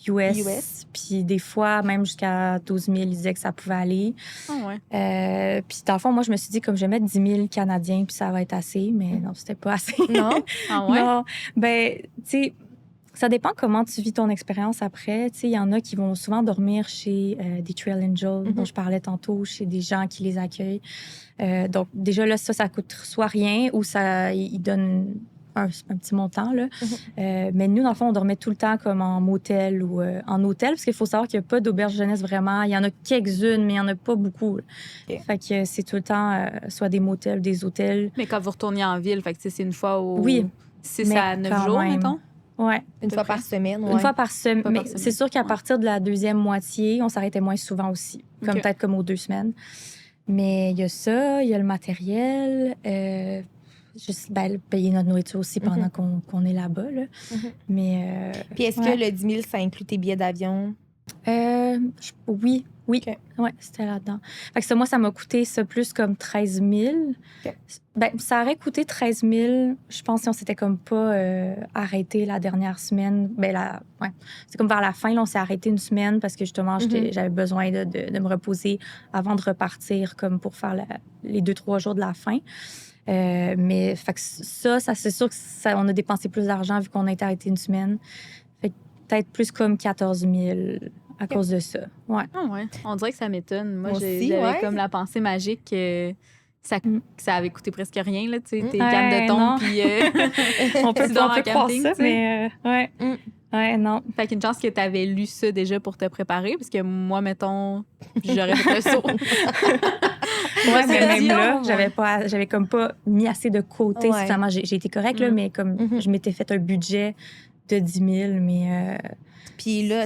000 US. Puis des fois même jusqu'à 12 000, ils disaient que ça pouvait aller. Ah ouais. Puis dans le fond, moi je me suis dit comme je vais mettre 10 000 Canadiens puis ça va être assez, mais non, c'était pas assez. Non? Ah ouais? Non, ben tu sais ça dépend comment tu vis ton expérience après. Tu sais, il y en a qui vont souvent dormir chez des Trail Angels dont je parlais tantôt, chez des gens qui les accueillent. Donc, déjà, là, ça coûte soit rien ou ils donnent un petit montant. Là. Mais nous, dans le fond, on dormait tout le temps comme en motel ou en hôtel, parce qu'il faut savoir qu'il n'y a pas d'auberge jeunesse vraiment. Il y en a quelques-unes, mais il n'y en a pas beaucoup. Okay. Fait que c'est tout le temps soit des motels, des hôtels. Mais quand vous retourniez en ville, fait que c'est une fois au. Oui. 6 à 9 quand jours, même. mettons? Ouais. Une fois par semaine, ouais. Une fois par semaine. Fois Mais par semaine. c'est sûr qu'à Ouais. partir de la deuxième moitié, on s'arrêtait moins souvent aussi. Comme OK. peut-être comme aux 2 semaines. Mais il y a ça, il y a le matériel. Juste payer notre nourriture aussi pendant qu'on est là-bas. Là. Mais. Puis est-ce que le 10 000, ça inclut tes billets d'avion? Oui. OK. Ouais, c'était là-dedans. Fait que ça, moi, ça m'a coûté ça plus comme 13 000. OK. Ben, ça aurait coûté 13 000, je pense, si on s'était comme pas arrêté la dernière semaine. Ouais. C'est comme vers la fin, là, on s'est arrêté une semaine parce que justement, j'avais besoin de me reposer avant de repartir comme pour faire les 2-3 jours de la fin. Mais fait que ça c'est sûr que on a dépensé plus d'argent vu qu'on a été arrêté une semaine. Fait que peut-être plus comme 14 000 à cause de ça. Ouais. Ah ouais. On dirait que ça m'étonne. Moi, Moi aussi, j'avais ouais. comme la pensée magique que ça avait coûté presque rien, là, tu sais, tes Ouais, cannes de thon, non. puis On peut tu dors en croire camping, ça, tu sais. mais ouais. Ouais, non. Fait qu'une chance que tu avais lu ça déjà pour te préparer, parce que moi, mettons, j'aurais fait le saut. Ouais, mais même dit, là, ouais. j'avais comme pas mis assez de côté. Ouais. Finalement, j'ai été correcte, là, mais comme je m'étais fait un budget de 10 000, mais... Puis là,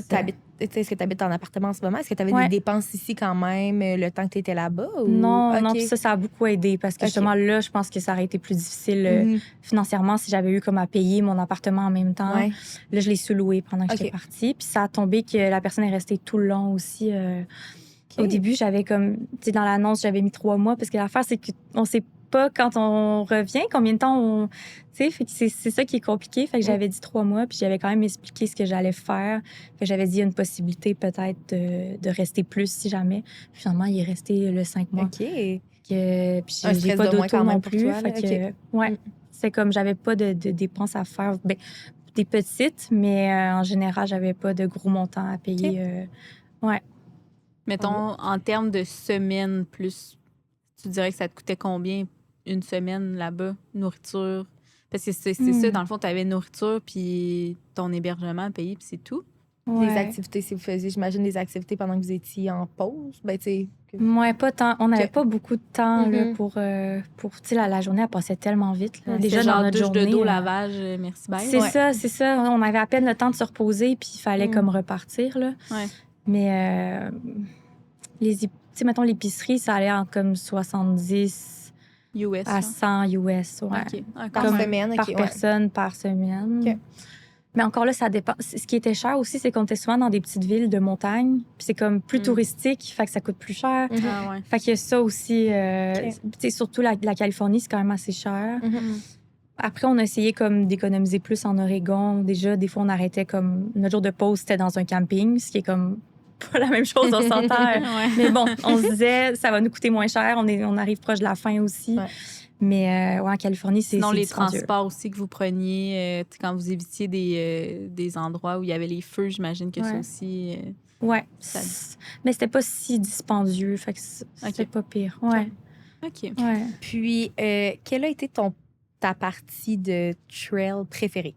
est-ce que tu habites en appartement en ce moment? Est-ce que tu avais Ouais. des dépenses ici quand même le temps que tu étais là-bas? Ou... Non, OK. puis ça a beaucoup aidé parce que justement, là, je pense que ça aurait été plus difficile Mhm. financièrement si j'avais eu comme à payer mon appartement en même temps. Ouais. Là, je l'ai sous-loué pendant que j'étais partie. Puis ça a tombé que la personne est restée tout le long aussi. OK. Au début, j'avais comme... Tu sais, dans l'annonce, j'avais mis 3 mois parce que l'affaire, c'est qu'on sait pas quand on revient, combien de temps on... Tu sais, fait que c'est ça qui est compliqué. Fait que j'avais dit 3 mois, puis j'avais quand même expliqué ce que j'allais faire. Fait que j'avais dit il y a une possibilité peut-être de rester plus si jamais. Puis finalement, il est resté le 5 mois. OK. Puis Un j'ai stress pas de moins d'auto quand même non pour plus. toi, Fait là. que, ouais, c'est comme j'avais pas de dépenses à faire. Ben, des petites, mais en général, j'avais pas de gros montants à payer. Ouais. Mettons, en termes de semaine plus, tu dirais que ça te coûtait combien une semaine là-bas, nourriture? Parce que c'est ça, dans le fond, tu avais nourriture puis ton hébergement à payer, puis c'est tout. Les activités, si vous faisiez, j'imagine, des activités pendant que vous étiez en pause. Ben, tu sais. Ouais, pas tant. On n'avait Ok. pas beaucoup de temps là, pour tu sais, la journée, elle passait tellement vite. Là. Ouais, Déjà, c'est dans genre notre douche journée. de dos, lavage, merci, bye. C'est ça. On avait à peine le temps de se reposer, puis il fallait comme repartir. Là. Ouais. Mais, tu sais, mettons, l'épicerie, ça allait en comme 70 US. à 100 US, ouais. OK. Ah, Par quand même. semaine, Par OK, ouais. personne, par semaine. OK. Mais encore là, ça dépend. Ce qui était cher aussi, c'est qu'on était souvent dans des petites villes de montagne. Puis c'est comme plus touristique, fait que ça coûte plus cher. Mhm. Ah ouais. Fait qu'il y a ça aussi. OK. Tu sais, surtout la Californie, c'est quand même assez cher. Mhm. Après, on a essayé comme d'économiser plus en Oregon. Déjà, des fois, on arrêtait comme... Notre jour de pause, c'était dans un camping, ce qui est comme pas la même chose, on s'entend. Ouais. Mais bon, on se disait, ça va nous coûter moins cher. On arrive proche de la fin aussi. Ouais. Mais ouais, en Californie, Sinon, c'est les dispendieux. transports aussi que vous preniez, tu sais, quand vous évitiez des endroits où il y avait les feux, j'imagine que ça Ouais. aussi... Ouais. Ça- Mais c'était pas si dispendieux. Fait que c'était OK. pas pire. Ouais. OK. Ouais. Puis, quelle a été ta partie de trail préférée?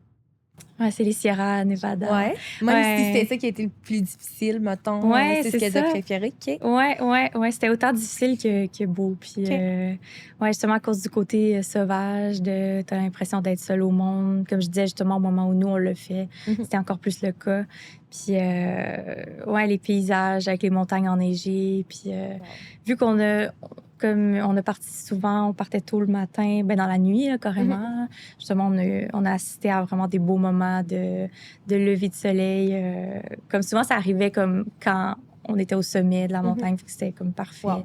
Ouais, c'est les Sierra Nevada. Ouais. Même Ouais. si c'était ça qui a été le plus difficile, mettons. Ouais, c'est ce c'est qu'elle a ça. préféré. OK. Ouais, c'était autant difficile que beau. Puis, OK. ouais, justement, à cause du côté sauvage, t'as l'impression d'être seul au monde. Comme je disais, justement, au moment où nous, on le fait, Mhm. c'était encore plus le cas. Puis, ouais, les paysages avec les montagnes enneigées. Puis, vu comme on a parti souvent, on partait tôt le matin, ben dans la nuit, là, carrément. Justement, on a assisté à vraiment des beaux moments de lever de soleil. Comme souvent, ça arrivait comme quand on était au sommet de la montagne, fait que c'était comme parfait. Wow.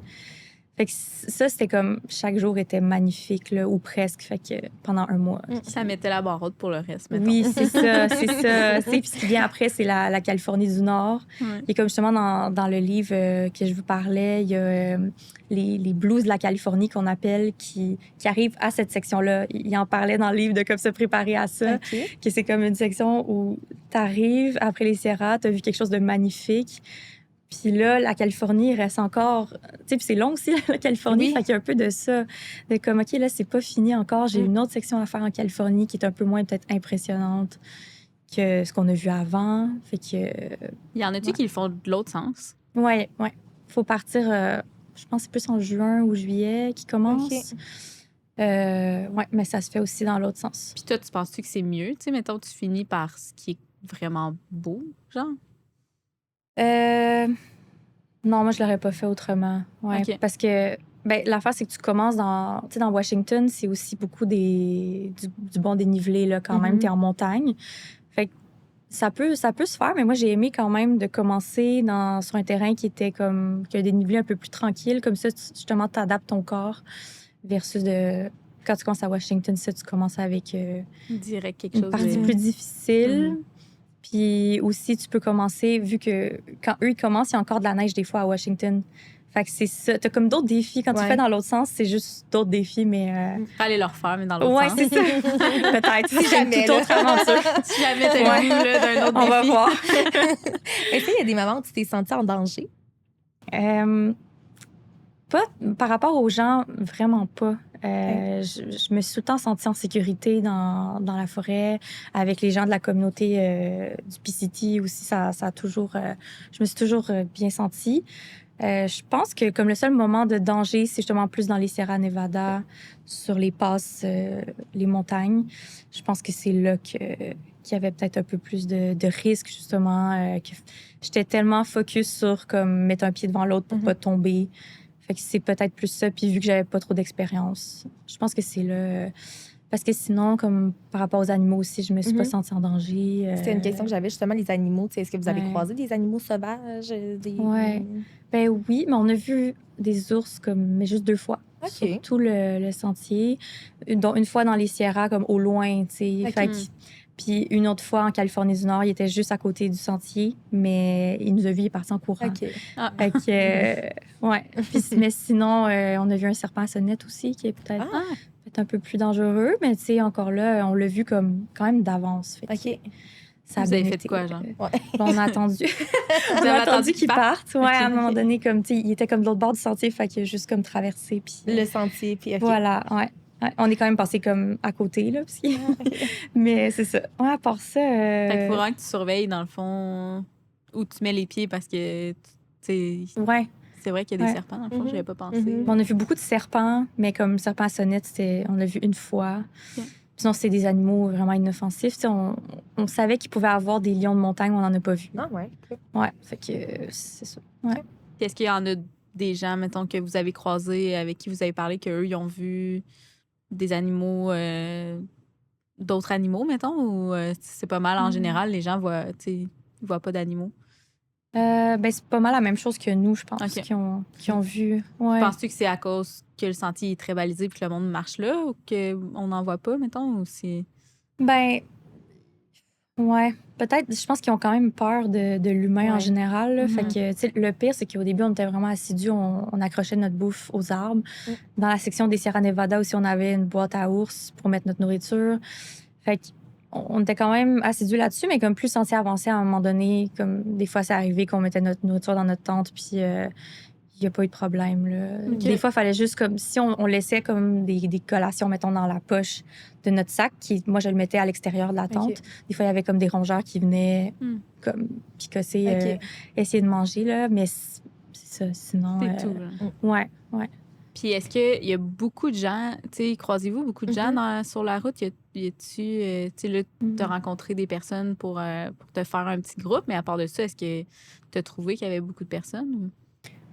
Fait que ça, c'était comme chaque jour était magnifique, là, ou presque. Fait que pendant un mois. Ça mettait la barre haute pour le reste, mettons. Oui, c'est ça, c'est ça. Tu sais, puis ce qui vient après, c'est la Californie du Nord. Ouais. Et comme justement dans le livre que je vous parlais, il y a les blues de la Californie qu'on appelle qui arrivent à cette section-là. Il en parlait dans le livre de comme se préparer à ça, OK. que c'est comme une section où tu arrives après les Sierras, tu as vu quelque chose de magnifique. Puis là, la Californie, il reste encore... Tu sais, puis c'est long aussi, la Californie. Oui. Fait qu'il y a un peu de ça. De comme, OK, là, c'est pas fini encore. J'ai une autre section à faire en Californie qui est un peu moins peut-être impressionnante que ce qu'on a vu avant. Fait que... Il y en a-tu qui le font de l'autre sens? Ouais. Faut partir, je pense que c'est plus en juin ou juillet qui commence. OK. Ouais, mais ça se fait aussi dans l'autre sens. Puis toi, tu penses-tu que c'est mieux? Tu sais, mettons, tu finis par ce qui est vraiment beau, genre? Non, moi, je l'aurais pas fait autrement. Ouais, OK. parce que ben, l'affaire, c'est que tu commences dans... Tu sais, dans Washington, c'est aussi beaucoup du bon dénivelé, là, quand même. Mhm. T'es en montagne. Fait que ça peut se faire, mais moi, j'ai aimé quand même de commencer sur un terrain qui a un dénivelé un peu plus tranquille. Comme ça, justement, t'adaptes ton corps versus quand tu commences à Washington, ça, tu commences avec Direct quelque une chose partie de... plus difficile. Mhm. Puis aussi, tu peux commencer, vu que quand eux, ils commencent, il y a encore de la neige des fois à Washington. Fait que c'est ça. T'as comme d'autres défis. Quand tu Ouais. fais dans l'autre sens, c'est juste d'autres défis, mais... Pas aller leur faire, mais dans l'autre Ouais, sens. c'est ça. Peut-être. Si jamais, Toute autre là. aventure. Si jamais t'as le goût là, d'un autre On va défi. voir. Est-ce qu'il y a des moments où tu t'es sentie en danger? Pas par rapport aux gens, vraiment pas. Je me suis tout le temps sentie en sécurité dans la forêt, avec les gens de la communauté du PCT aussi. Ça a toujours, je me suis toujours bien sentie. Je pense que comme le seul moment de danger, c'est justement plus dans les Sierra Nevada, sur les passes, les montagnes. Je pense que c'est là qu'il y avait peut-être un peu plus de risques, justement. Que j'étais tellement focus sur comme mettre un pied devant l'autre pour pas tomber. Fait que c'est peut-être plus ça. Puis vu que j'avais pas trop d'expérience, je pense que c'est là. Parce que sinon, comme par rapport aux animaux aussi, je me suis pas sentie en danger. C'était une question que j'avais justement, les animaux. Tu sais, est-ce que vous avez Ouais. croisé des animaux sauvages? Ouais. Ben oui, mais on a vu des ours mais juste 2 fois. OK. Sur tout le sentier. Dont une fois dans les Sierras, comme au loin, tu sais. OK. Fait que- Puis une autre fois en Californie du Nord, il était juste à côté du sentier, mais il nous a vus, il est parti en courant. OK. Fait que, ouais. Mais sinon, on a vu un serpent à sonnette aussi, qui est peut-être un peu plus dangereux, mais tu sais, encore là, on l'a vu comme quand même d'avance. Fait que OK. ça a Vous avez bien fait été, quoi, genre? Ouais. on a attendu. On a attendu qu'il parte. Ouais, à un moment donné, comme, tu sais, il était comme de l'autre bord du sentier, fait qu'il a juste comme traversé. Puis, Le sentier, puis OK. voilà, ouais. Ouais, on est quand même passé comme à côté, là. Parce que... Mais c'est ça. Ouais, à part ça. Fait qu'il faut vraiment que tu surveilles, dans le fond, où tu mets les pieds parce que, tu sais, Ouais. c'est vrai qu'il y a des Ouais. serpents, dans le fond, j'avais pas pensé. On a vu beaucoup de serpents, mais comme le serpent à sonnette, on l'a vu une fois. Ok. Sinon, c'est des animaux vraiment inoffensifs. Tu sais, on savait qu'il pouvait y avoir des lions de montagne, on n'en a pas vu. Non, ouais. Ouais, fait que c'est ça. Ouais. Puis est-ce qu'il y en a des gens, mettons, que vous avez croisés, avec qui vous avez parlé, qu'eux, ils ont vu des animaux, d'autres animaux, mettons, ou c'est pas mal en général, les gens voient, tu sais, ils voient pas d'animaux? Ben, c'est pas mal la même chose que nous, je pense, OK. qui ont vu. Ouais. Penses-tu que c'est à cause que le sentier est très balisé puis que le monde marche là ou qu'on n'en voit pas, mettons, ou c'est... Ben, ouais. Peut-être, je pense qu'ils ont quand même peur de l'humain en Ouais. général. Là. Fait Mhm. que, tu sais, le pire, c'est qu'au début, on était vraiment assidus. On accrochait notre bouffe aux arbres. Mm. Dans la section des Sierra Nevada aussi, on avait une boîte à ours pour mettre notre nourriture. Fait on était quand même assidus là-dessus, mais comme plus le sentier avançait, à un moment donné, comme des fois, c'est arrivé qu'on mettait notre nourriture dans notre tente, puis il n'y a pas eu de problème. Là. Ok. Des fois, il fallait juste comme si on laissait comme des collations, mettons, dans la poche de notre sac, moi, je le mettais à l'extérieur de la tente. OK. Des fois, il y avait comme des rongeurs qui venaient comme picosser, OK. essayer de manger, là, mais c'est ça. Sinon, C'est tout, là. ouais. Puis est-ce qu'il y a beaucoup de gens, tu sais, croisez-vous beaucoup de gens sur la route? Y a-tu, tu sais, là, t'as rencontré des personnes pour te faire un petit groupe, mais à part de ça, est-ce que t'as trouvé qu'il y avait beaucoup de personnes? Ou?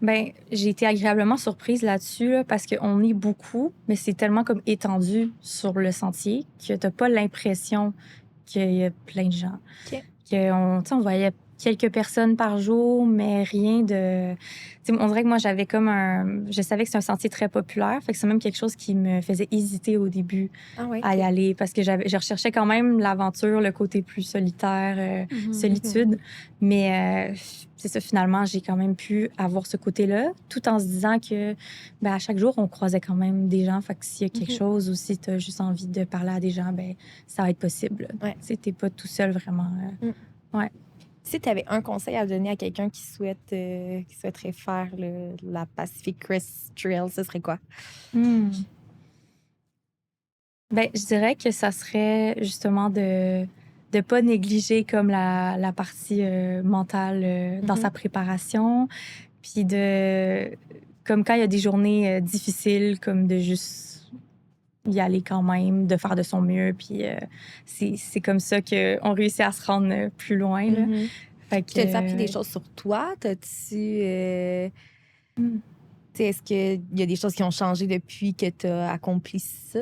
Ben, j'ai été agréablement surprise là-dessus, là, parce qu'on est beaucoup, mais c'est tellement comme étendu sur le sentier que t'as pas l'impression qu'il y a plein de gens. OK. Tu sais, on voyait quelques personnes par jour, mais rien de... Tu sais, on dirait que moi, j'avais comme Je savais que c'est un sentier très populaire, fait que c'est même quelque chose qui me faisait hésiter au début Ah ouais. à y aller, parce que je recherchais quand même l'aventure, le côté plus solitaire, solitude. Mais c'est ça, finalement, j'ai quand même pu avoir ce côté-là, tout en se disant que ben, à chaque jour, on croisait quand même des gens. Fait que s'il y a quelque chose ou si tu as juste envie de parler à des gens, ben ça va être possible. Ouais. Tu sais, t'es pas tout seul vraiment. Ouais. Si tu avais un conseil à donner à quelqu'un qui souhaiterait faire la Pacific Crest Trail, ce serait quoi? Ben, je dirais que ça serait justement de ne pas négliger comme la partie mentale dans sa préparation, puis comme quand il y a des journées difficiles, comme de juste y aller quand même, de faire de son mieux, puis c'est comme ça qu'on réussit à se rendre plus loin. Là. Fait que, T'as-tu appris des choses sur toi? T'as-tu... Tu sais, est-ce qu'il y a des choses qui ont changé depuis que tu as accompli ça?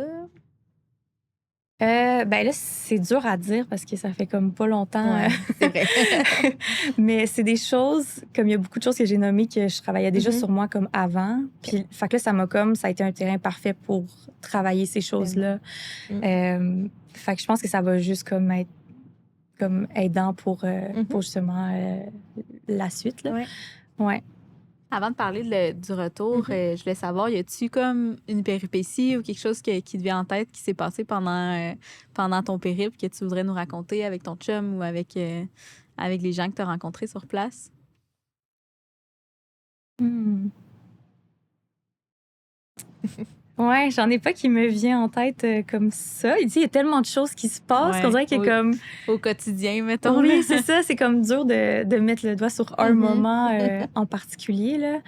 Ben là, c'est dur à dire parce que ça fait comme pas longtemps. Ouais, c'est vrai. Mais c'est des choses, comme il y a beaucoup de choses que j'ai nommées que je travaillais déjà sur moi comme avant. Puis, fait que là, ça a été un terrain parfait pour travailler ces choses-là. Fait que je pense que ça va juste comme être comme aidant pour justement la suite. Là. Ouais. Avant de parler du retour, je voulais savoir, y a-tu comme une péripétie ou quelque chose qui te vient en tête qui s'est passé pendant ton périple que tu voudrais nous raconter avec ton chum ou avec les gens que tu as rencontrés sur place? Ouais, j'en ai pas qui me vient en tête comme ça. Il y a tellement de choses qui se passent qu'on dirait qu'il y a comme... Au quotidien, mettons. Oui, c'est ça. C'est comme dur de mettre le doigt sur un moment en particulier, là.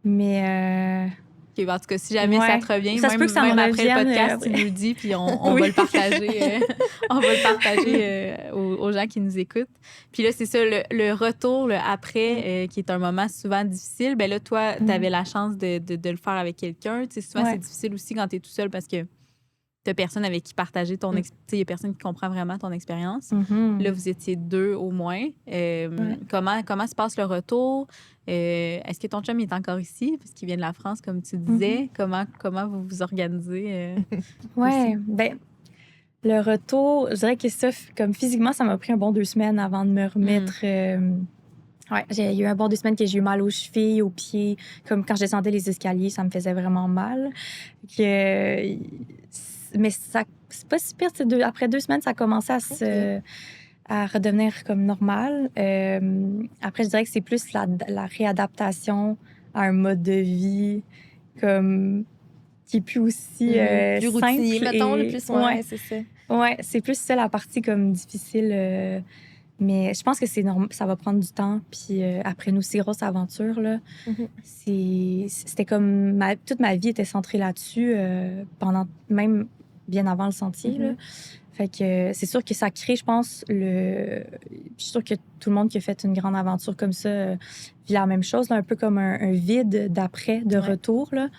Mais... OK, en tout cas, si jamais ça te revient, ça se peut que ça me après le revienne, podcast, tu nous le dis, puis on va le partager, on va le partager aux gens qui nous écoutent. Puis là, c'est ça, le retour, le après, qui est un moment souvent difficile. Ben là, toi, tu avais la chance de le faire avec quelqu'un. Tu sais, souvent, c'est difficile aussi quand tu es tout seul parce que tu n'as personne avec qui partager ton expérience. Il n'y a personne qui comprend vraiment ton expérience. Là, vous étiez deux au moins. Comment se passe le retour? Est-ce que ton chum est encore ici? Parce qu'il vient de la France, comme tu disais. Comment vous vous organisez? Oui, ben le retour, je dirais que ça, comme physiquement, ça m'a pris un bon 2 semaines avant de me remettre. J'ai eu un bon 2 semaines que j'ai eu mal aux chevilles, aux pieds. Comme quand je descendais les escaliers, ça me faisait vraiment mal. Mais ça, c'est pas si pire. Après 2 semaines, ça a commencé à redevenir comme normal. Après, je dirais que c'est plus la réadaptation à un mode de vie comme qui est plus aussi plus routinier, simple. mettons, le plus c'est ça. Ouais, c'est plus ça la partie comme difficile. Mais je pense que ça va prendre du temps. Puis après une aussi grosse aventure, là, c'était comme... toute ma vie était centrée là-dessus pendant même bien avant le sentier. Là. Fait que c'est sûr que ça crée, je pense, je suis sûre que tout le monde qui a fait une grande aventure comme ça vit la même chose, là, un peu comme un vide d'après, de retour, là,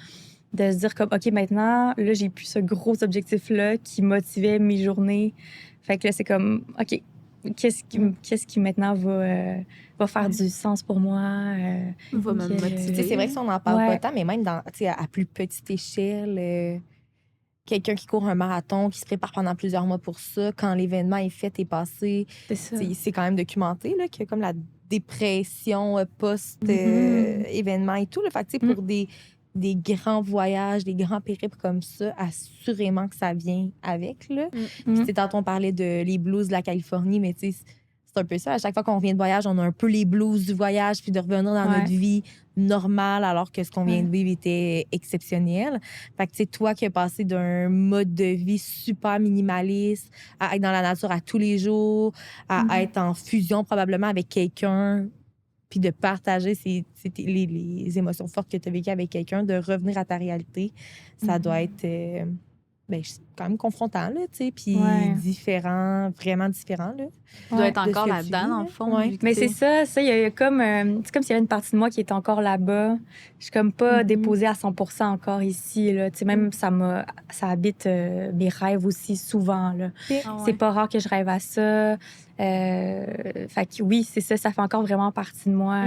de se dire comme, OK, maintenant, là, j'ai plus ce gros objectif-là qui motivait mes journées. Fait que là, c'est comme, OK, qu'est-ce qui maintenant va faire du sens pour moi? Va me motiver. C'est vrai que ça, on n'en parle Ouais. pas tant, mais même à plus petite échelle, quelqu'un qui court un marathon, qui se prépare pendant plusieurs mois pour ça, quand l'événement est fait et passé, C'est ça. c'est quand même documenté, là, qu'il y a comme la dépression post-événement et tout. Là. Fait que, tu sais, pour des grands voyages, des grands périples comme ça, assurément que ça vient avec. Là. Puis, tu sais, tantôt, on parlait de les blues de la Californie, mais tu sais, c'est un peu ça. À chaque fois qu'on revient de voyage, on a un peu les blues du voyage, puis de revenir dans notre vie normale, alors que ce qu'on vient de vivre était exceptionnel. Fait que, tu sais, toi qui as passé d'un mode de vie super minimaliste à être dans la nature à tous les jours, à être en fusion probablement avec quelqu'un, puis de partager les émotions fortes que tu as vécues avec quelqu'un, de revenir à ta réalité, ça doit être quand même confrontant, là, tu sais, puis différent, vraiment différent, là. Tu dois être encore là-dedans, dans le fond. Mais c'est ça, il y a comme... c'est comme s'il y avait une partie de moi qui est encore là-bas. Je suis comme pas déposée à 100% encore ici, là. Tu sais, même ça habite mes rêves aussi souvent, là. C'est pas rare que je rêve à ça. Fait que oui, c'est ça fait encore vraiment partie de moi.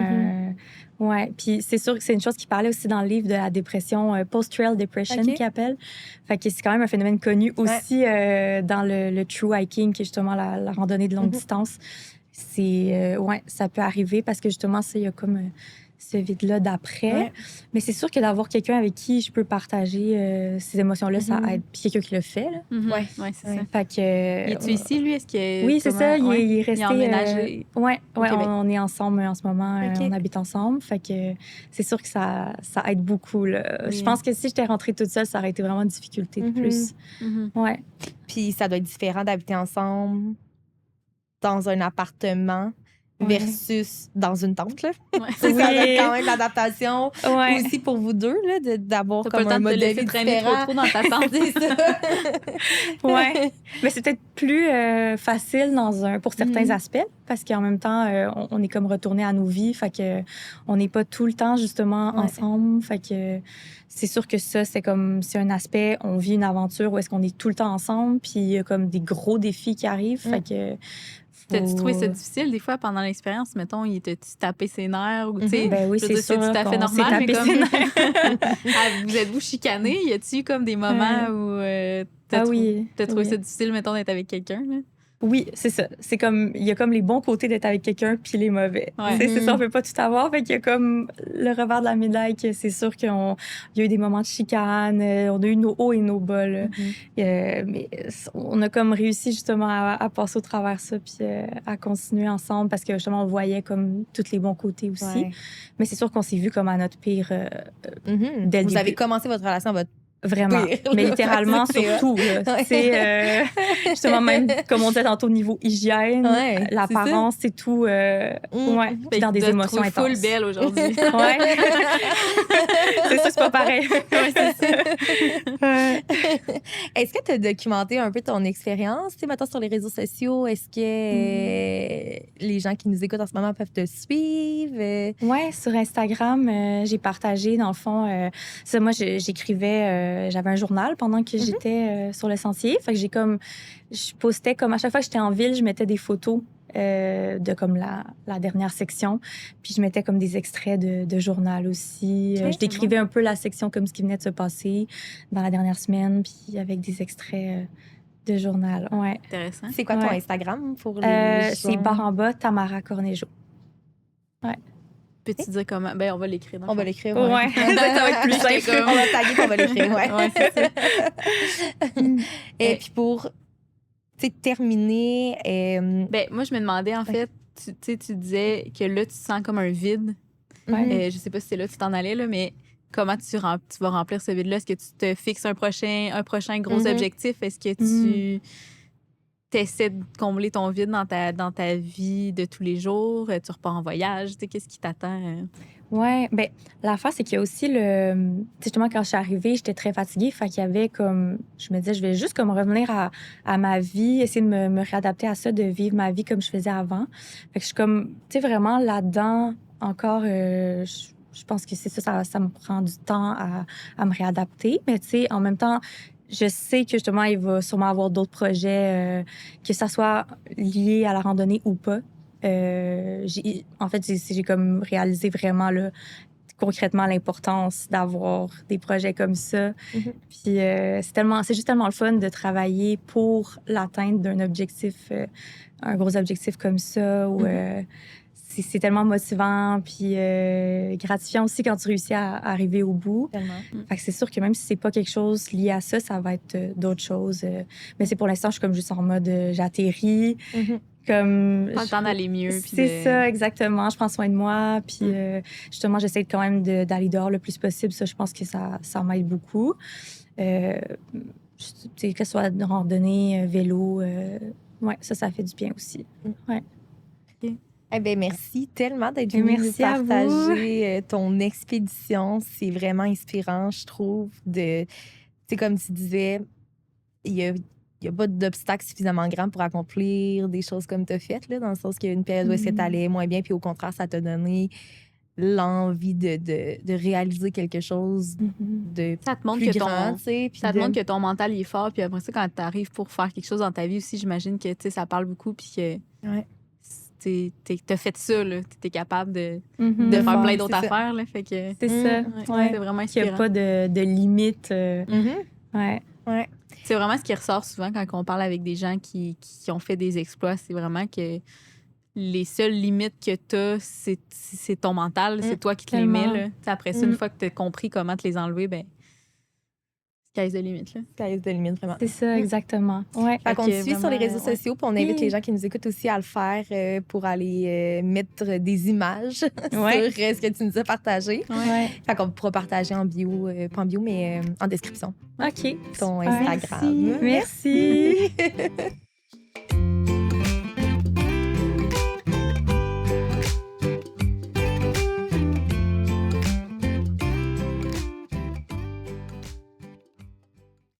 Ouais, puis c'est sûr que c'est une chose qui parlait aussi dans le livre de la dépression, post-trail depression, qu'ils appellent. Fait que c'est quand même un phénomène connu aussi dans le true hiking, qui est justement la randonnée de longue distance. C'est, ça peut arriver parce que justement, il y a comme ce vide-là d'après. Ouais. Mais c'est sûr que d'avoir quelqu'un avec qui je peux partager ces émotions-là, ça aide. Puis quelqu'un qui le fait, là. Oui, c'est ça. Fait que... Es-tu ici, lui? Est-ce que... Oui, c'est ça. Il est resté... Il est emménagé? On est ensemble en ce moment. On habite ensemble. Fait que c'est sûr que ça aide beaucoup, là. Je pense que si j'étais rentrée toute seule, ça aurait été vraiment une difficulté de plus. Ouais. Puis ça doit être différent d'habiter ensemble dans un appartement versus dans une tente, là. Ça doit être quand même l'adaptation aussi pour vous deux, là, d'avoir comme un mode de vie différent. Trop dans ta tente. Mais c'est peut-être plus facile pour certains aspects, parce qu'en même temps, on est comme retourné à nos vies, fait que on n'est pas tout le temps, justement, ensemble. Fait que c'est sûr que ça, c'est un aspect, on vit une aventure où est-ce qu'on est tout le temps ensemble, puis il y a comme des gros défis qui arrivent, fait que... T'as-tu trouvé ça difficile, des fois, pendant l'expérience? Mettons, il était-tu tapé ses nerfs? Ou, ben oui, c'est sûr. C'est tout à fait normal, mais comme... vous êtes-vous chicanés? Y a-tu eu comme des moments où t'as trouvé ça difficile, mettons, d'être avec quelqu'un? Là? Oui, c'est ça. C'est comme, il y a comme les bons côtés d'être avec quelqu'un puis les mauvais. C'est ça, on peut pas tout avoir. Fait qu'il y a comme le revers de la médaille que c'est sûr qu'il y a eu des moments de chicane, on a eu nos hauts et nos bas, là. Mais on a comme réussi justement à passer au travers ça puis à continuer ensemble parce que justement on voyait comme tous les bons côtés aussi. Mais c'est sûr qu'on s'est vu comme à notre pire dès le début. Vous avez commencé votre relation à votre Vraiment. Mais littéralement, surtout. C'est justement, même, comme on disait tantôt, au niveau hygiène, l'apparence, c'est tout. Puis dans des émotions intenses. Full belle aujourd'hui. C'est ça, c'est pas pareil. C'est ça. Est-ce que tu as documenté un peu ton expérience, tu sais, maintenant sur les réseaux sociaux? Est-ce que les gens qui nous écoutent en ce moment peuvent te suivre? Oui, sur Instagram, j'ai partagé, dans le fond, ça, moi, j'écrivais. J'avais un journal pendant que j'étais sur le sentier. Fait que je postais comme à chaque fois que j'étais en ville, je mettais des photos de comme la dernière section. Puis je mettais comme des extraits de journal aussi. Je décrivais un peu la section comme ce qui venait de se passer dans la dernière semaine, puis avec des extraits de journal. Ouais. Intéressant. C'est quoi ton Instagram pour les c'est _ Tamara Cornejo. Ouais. Peux-tu dire comment? Ben, on va l'écrire. On va l'écrire, ça va être plus simple. On va taguer et on va l'écrire, c'est ça. Et puis pour terminer... Ben, moi, je me demandais, en fait, tu disais que là, tu te sens comme un vide. Je sais pas si c'est là que tu t'en allais, là, mais comment tu vas remplir ce vide-là? Est-ce que tu te fixes un prochain gros objectif? Est-ce que tu... T'essaies de combler ton vide dans ta vie de tous les jours, tu repars en voyage, qu'est-ce qui t'attend? Ouais, ben l'affaire, c'est qu'il y a aussi le. Tu sais, justement, quand je suis arrivée, j'étais très fatiguée. Fait qu'il y avait comme. Je me disais, je vais juste comme revenir à ma vie, essayer de me réadapter à ça, de vivre ma vie comme je faisais avant. Fait que je suis comme, tu sais, vraiment là-dedans, encore. Je pense que c'est ça me prend du temps à me réadapter. Mais tu sais, en même temps, je sais que justement, il va sûrement avoir d'autres projets, que ça soit lié à la randonnée ou pas. En fait, j'ai comme réalisé vraiment là, concrètement l'importance d'avoir des projets comme ça. Mhm. Puis c'est juste tellement le fun de travailler pour l'atteinte d'un objectif, un gros objectif comme ça. Où, c'est tellement motivant, puis gratifiant aussi quand tu réussis à arriver au bout. Tellement. Fait que c'est sûr que même si c'est pas quelque chose lié à ça, ça va être d'autres choses. Mais c'est pour l'instant, je suis comme juste en mode j'atterris. Mhm. Comme Pas le temps d'aller mieux. puis c'est ça, exactement. Je prends soin de moi. Puis justement, j'essaie quand même d'aller dehors le plus possible. Ça, je pense que ça m'aide beaucoup. Tu sais, que ce soit de randonnée, vélo, ouais, ça fait du bien aussi. Ouais. Eh bien, merci tellement d'être venue nous Merci à vous. partager ton expédition. C'est vraiment inspirant, je trouve. Tu sais, comme tu disais, il y a pas d'obstacle suffisamment grand pour accomplir des choses comme tu as faites, là, dans le sens qu'il y a une période où est-ce que tu allais moins bien, puis au contraire, ça t'a donné l'envie de réaliser quelque chose de Ça te montre plus que grand, tu sais. puis ça te de- montre que ton mental il est fort. Puis après ça, quand tu arrives pour faire quelque chose dans ta vie aussi, j'imagine que tu sais, ça parle beaucoup. Puis que Ouais. t'as fait ça, là. T'es capable de De faire faire, plein d'autres c'est ça. affaires. Là, fait que C'est ça. ouais, c'est vraiment Qu'il n'y a inspirant. pas de limite. Mhm. Ouais. Ouais. C'est vraiment ce qui ressort souvent quand on parle avec des gens qui ont fait des exploits. C'est vraiment que les seules limites que t'as, c'est ton mental. C'est toi qui te les mets. Tellement. Là. T'sais, après ça, une fois que t'as compris comment te les enlever, ben, sky's the limit. Là. Sky's the limit, vraiment. C'est ça, exactement. Ouais. Fait qu'on que te suit sur les vraiment, réseaux ouais. sociaux, puis on invite Oui. les gens qui nous écoutent aussi à le faire pour aller mettre des images Ouais. sur ce que tu nous as partagé. Ouais. Fait qu'on pourra partager en bio, pas en bio, mais en description, OK. ton Super. Instagram. Merci.